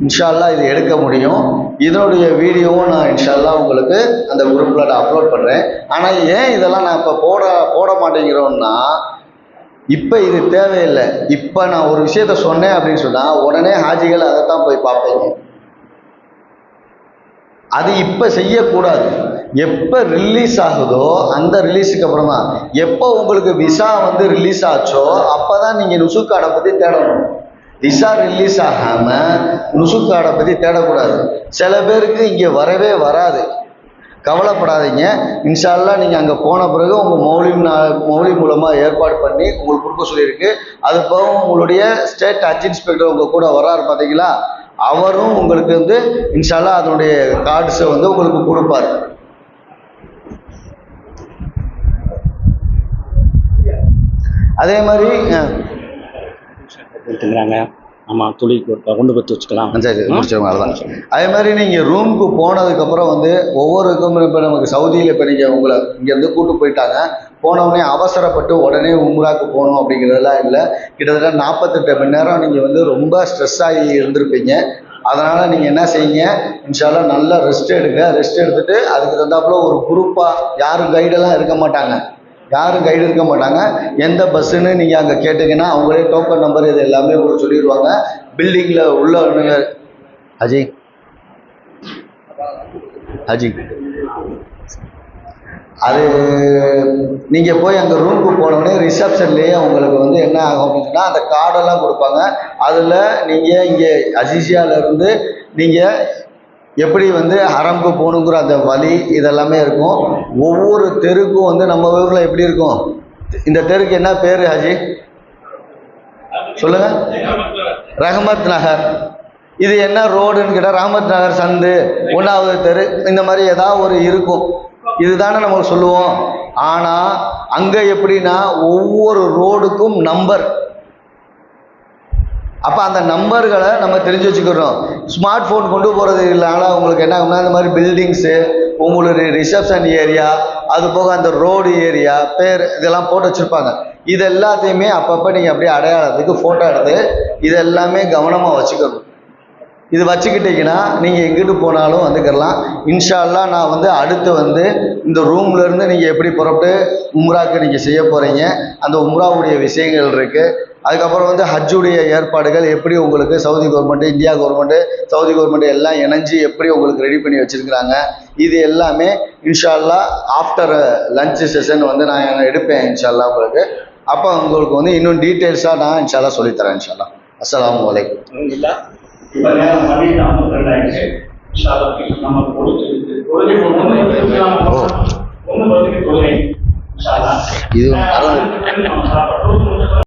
இன்ஷா அல்லாஹ் இது எடுக்க முடியும். இதனுடைய வீடியோவும் நான் இன்ஷா அல்லாஹ் உங்களுக்கு அந்த குரூப்பில் நான் அப்லோட் பண்ணுறேன். ஆனால் ஏன் இதெல்லாம் நான் இப்போ போட மாட்டேங்கிறோன்னா, இப்போ இது தேவையில்லை. இப்போ நான் ஒரு விஷயத்த சொன்னேன் அப்படின்னு சொன்னால் உடனே ஹாஜிகள் அதை தான் போய் பார்ப்பீங்க. அது இப்போ செய்யக்கூடாது. எப்போ ரிலீஸ் ஆகுதோ அந்த ரிலீஸுக்கு அப்புறம் தான், எப்போ உங்களுக்கு விசா ரிலீஸ் ஆச்சோ அப்போ தான் நீங்கள் நுசுக் கார்டை பற்றி தேடணும். விசா ரிலீஸ் ஆகாமல் நுசுக் கார்டை பற்றி தேடக்கூடாது. சில பேருக்கு இங்கே வரவே வராது. கவலைப்படாதீங்க. இன்ஷா அல்லாஹ் நீங்கள் அங்கே போன பிறகு உங்கள் மௌலி மூலமாக ஏற்பாடு பண்ணி உங்களுக்கு கொடுக்க சொல்லியிருக்கு. அது போக உங்களுடைய ஸ்டேட் ஹஜ் இன்ஸ்பெக்டர் உங்கள் கூட வராரு பார்த்தீங்களா, அவரும் உங்களுக்கு இன்ஷா அல்லாஹ் அதனுடைய கார்ட்ஸை உங்களுக்கு கொடுப்பார். அதே மாதிரி ஆமாம், துளி கொண்டு போய் வச்சுக்கலாம். சரி முடிச்சவங்க அதுதான். அதே மாதிரி நீங்கள் ரூமுக்கு போனதுக்கப்புறம் வந்து ஒவ்வொருக்கும் இப்போ நமக்கு சவுதியில் இப்போ நீங்கள் உங்களை இங்கேருந்து கூட்டு போயிட்டாங்க, போனவுடனே அவசரப்பட்டு உடனே உம்ராக்கு போகணும் அப்படிங்கிறதெல்லாம் இல்லை. கிட்டத்தட்ட 48 மணி நேரம் நீங்கள் வந்து ரொம்ப ஸ்ட்ரெஸ் ஆகி இருந்திருப்பீங்க. அதனால் நீங்கள் என்ன செய்யுங்க, இன்ஷால்லா நல்லா ரெஸ்ட் எடுங்க. ரெஸ்ட் எடுத்துகிட்டு அதுக்கு தகுந்தாப்புல ஒரு குரூப்பாக யாரும் கைடெல்லாம் இருக்க மாட்டாங்க, யாரும் கைடு இருக்க மாட்டாங்க. எந்த பஸ்ஸுன்னு நீங்கள் அங்கே கேட்டிங்கன்னா அவங்களே டோக்கன் நம்பர் இது எல்லாமே உங்களுக்கு சொல்லிடுவாங்க. பில்டிங்கில் உள்ள ஹஜி ஹஜி அது நீங்கள் போய் அங்கே ரூமுக்கு போனோடனே ரிசப்ஷன்லேயே உங்களுக்கு வந்து என்ன ஆகும் அப்படின்னா அந்த கார்டெல்லாம் கொடுப்பாங்க. அதில் நீங்கள் இங்கே அசிசியாவிலேருந்து நீங்கள் எப்படி வந்து ஹரம்க்கு போகணுங்கிற அந்த வழி இதெல்லாமே இருக்கும். ஒவ்வொரு தெருக்கும் வந்து நம்ம ஊரில் எப்படி இருக்கும், இந்த தெருக்கு என்ன பேர் ஹஜி சொல்லுங்கள்? ரஹமத் நகர். இது என்ன ரோடுன்னு கேட்டால் ரஹமத் நகர் சந்து 1வது தெரு, இந்த மாதிரி ஏதாவது ஒரு இருக்கும். இதுதானே நம்ம சொல்லுவோம். ஆனால் அங்கே எப்படின்னா ஒவ்வொரு ரோடுக்கும் நம்பர். அப்போ அந்த நம்பர்களை நம்ம தெரிஞ்சு வச்சுக்கிறோம். ஸ்மார்ட் ஃபோன் கொண்டு போகிறது இல்லைனா உங்களுக்கு என்ன ஆகும்னா இந்த மாதிரி பில்டிங்ஸு, உங்களுக்கு ரிசப்ஷன் ஏரியா, அது போக அந்த ரோடு ஏரியா பேர் இதெல்லாம் போட்டு வச்சுருப்பாங்க. இது எல்லாத்தையுமே அப்பப்போ நீங்கள் அப்படியே அடையாளத்துக்கு ஃபோட்டோ எடுத்து இதெல்லாமே கவனமாக வச்சுக்கணும். இது வச்சுக்கிட்டிங்கன்னா நீங்கள் எங்கிட்டு போனாலும் வந்துக்கலாம். இன்ஷா அல்லாஹ் நான் வந்து அடுத்து வந்து இந்த ரூம்லேருந்து நீங்கள் எப்படி புறப்பட்டு உம்ராக்கு நீங்கள் செய்ய போகிறீங்க, அந்த உம்ராவுடைய விஷயங்கள் இருக்குது. அதுக்கப்புறம் வந்து ஹஜ்ஜுடைய ஏற்பாடுகள் எப்படி உங்களுக்கு Saudi government, India government, Saudi government எல்லாம் இணைஞ்சு எப்படி உங்களுக்கு ரெடி பண்ணி வச்சுருக்கிறாங்க, இது எல்லாமே இன்ஷா அல்லாஹ் ஆஃப்டர் லஞ்ச் செஷன் வந்து நான் எடுப்பேன் இன்ஷா அல்லாஹ் உங்களுக்கு. அப்போ உங்களுக்கு வந்து இன்னும் டீட்டெயில்ஸாக நான் இன்ஷா அல்லாஹ் சொல்லித்தரேன் இன்ஷா அல்லாஹ். அஸ்ஸலாமு அலைக்கும். இப்போ நேரம் 12:52 ஆயிடுச்சு. இன்ஷா அல்லாஹ் நம்ம தொழுகை இன்ஷா அல்லாஹ் இது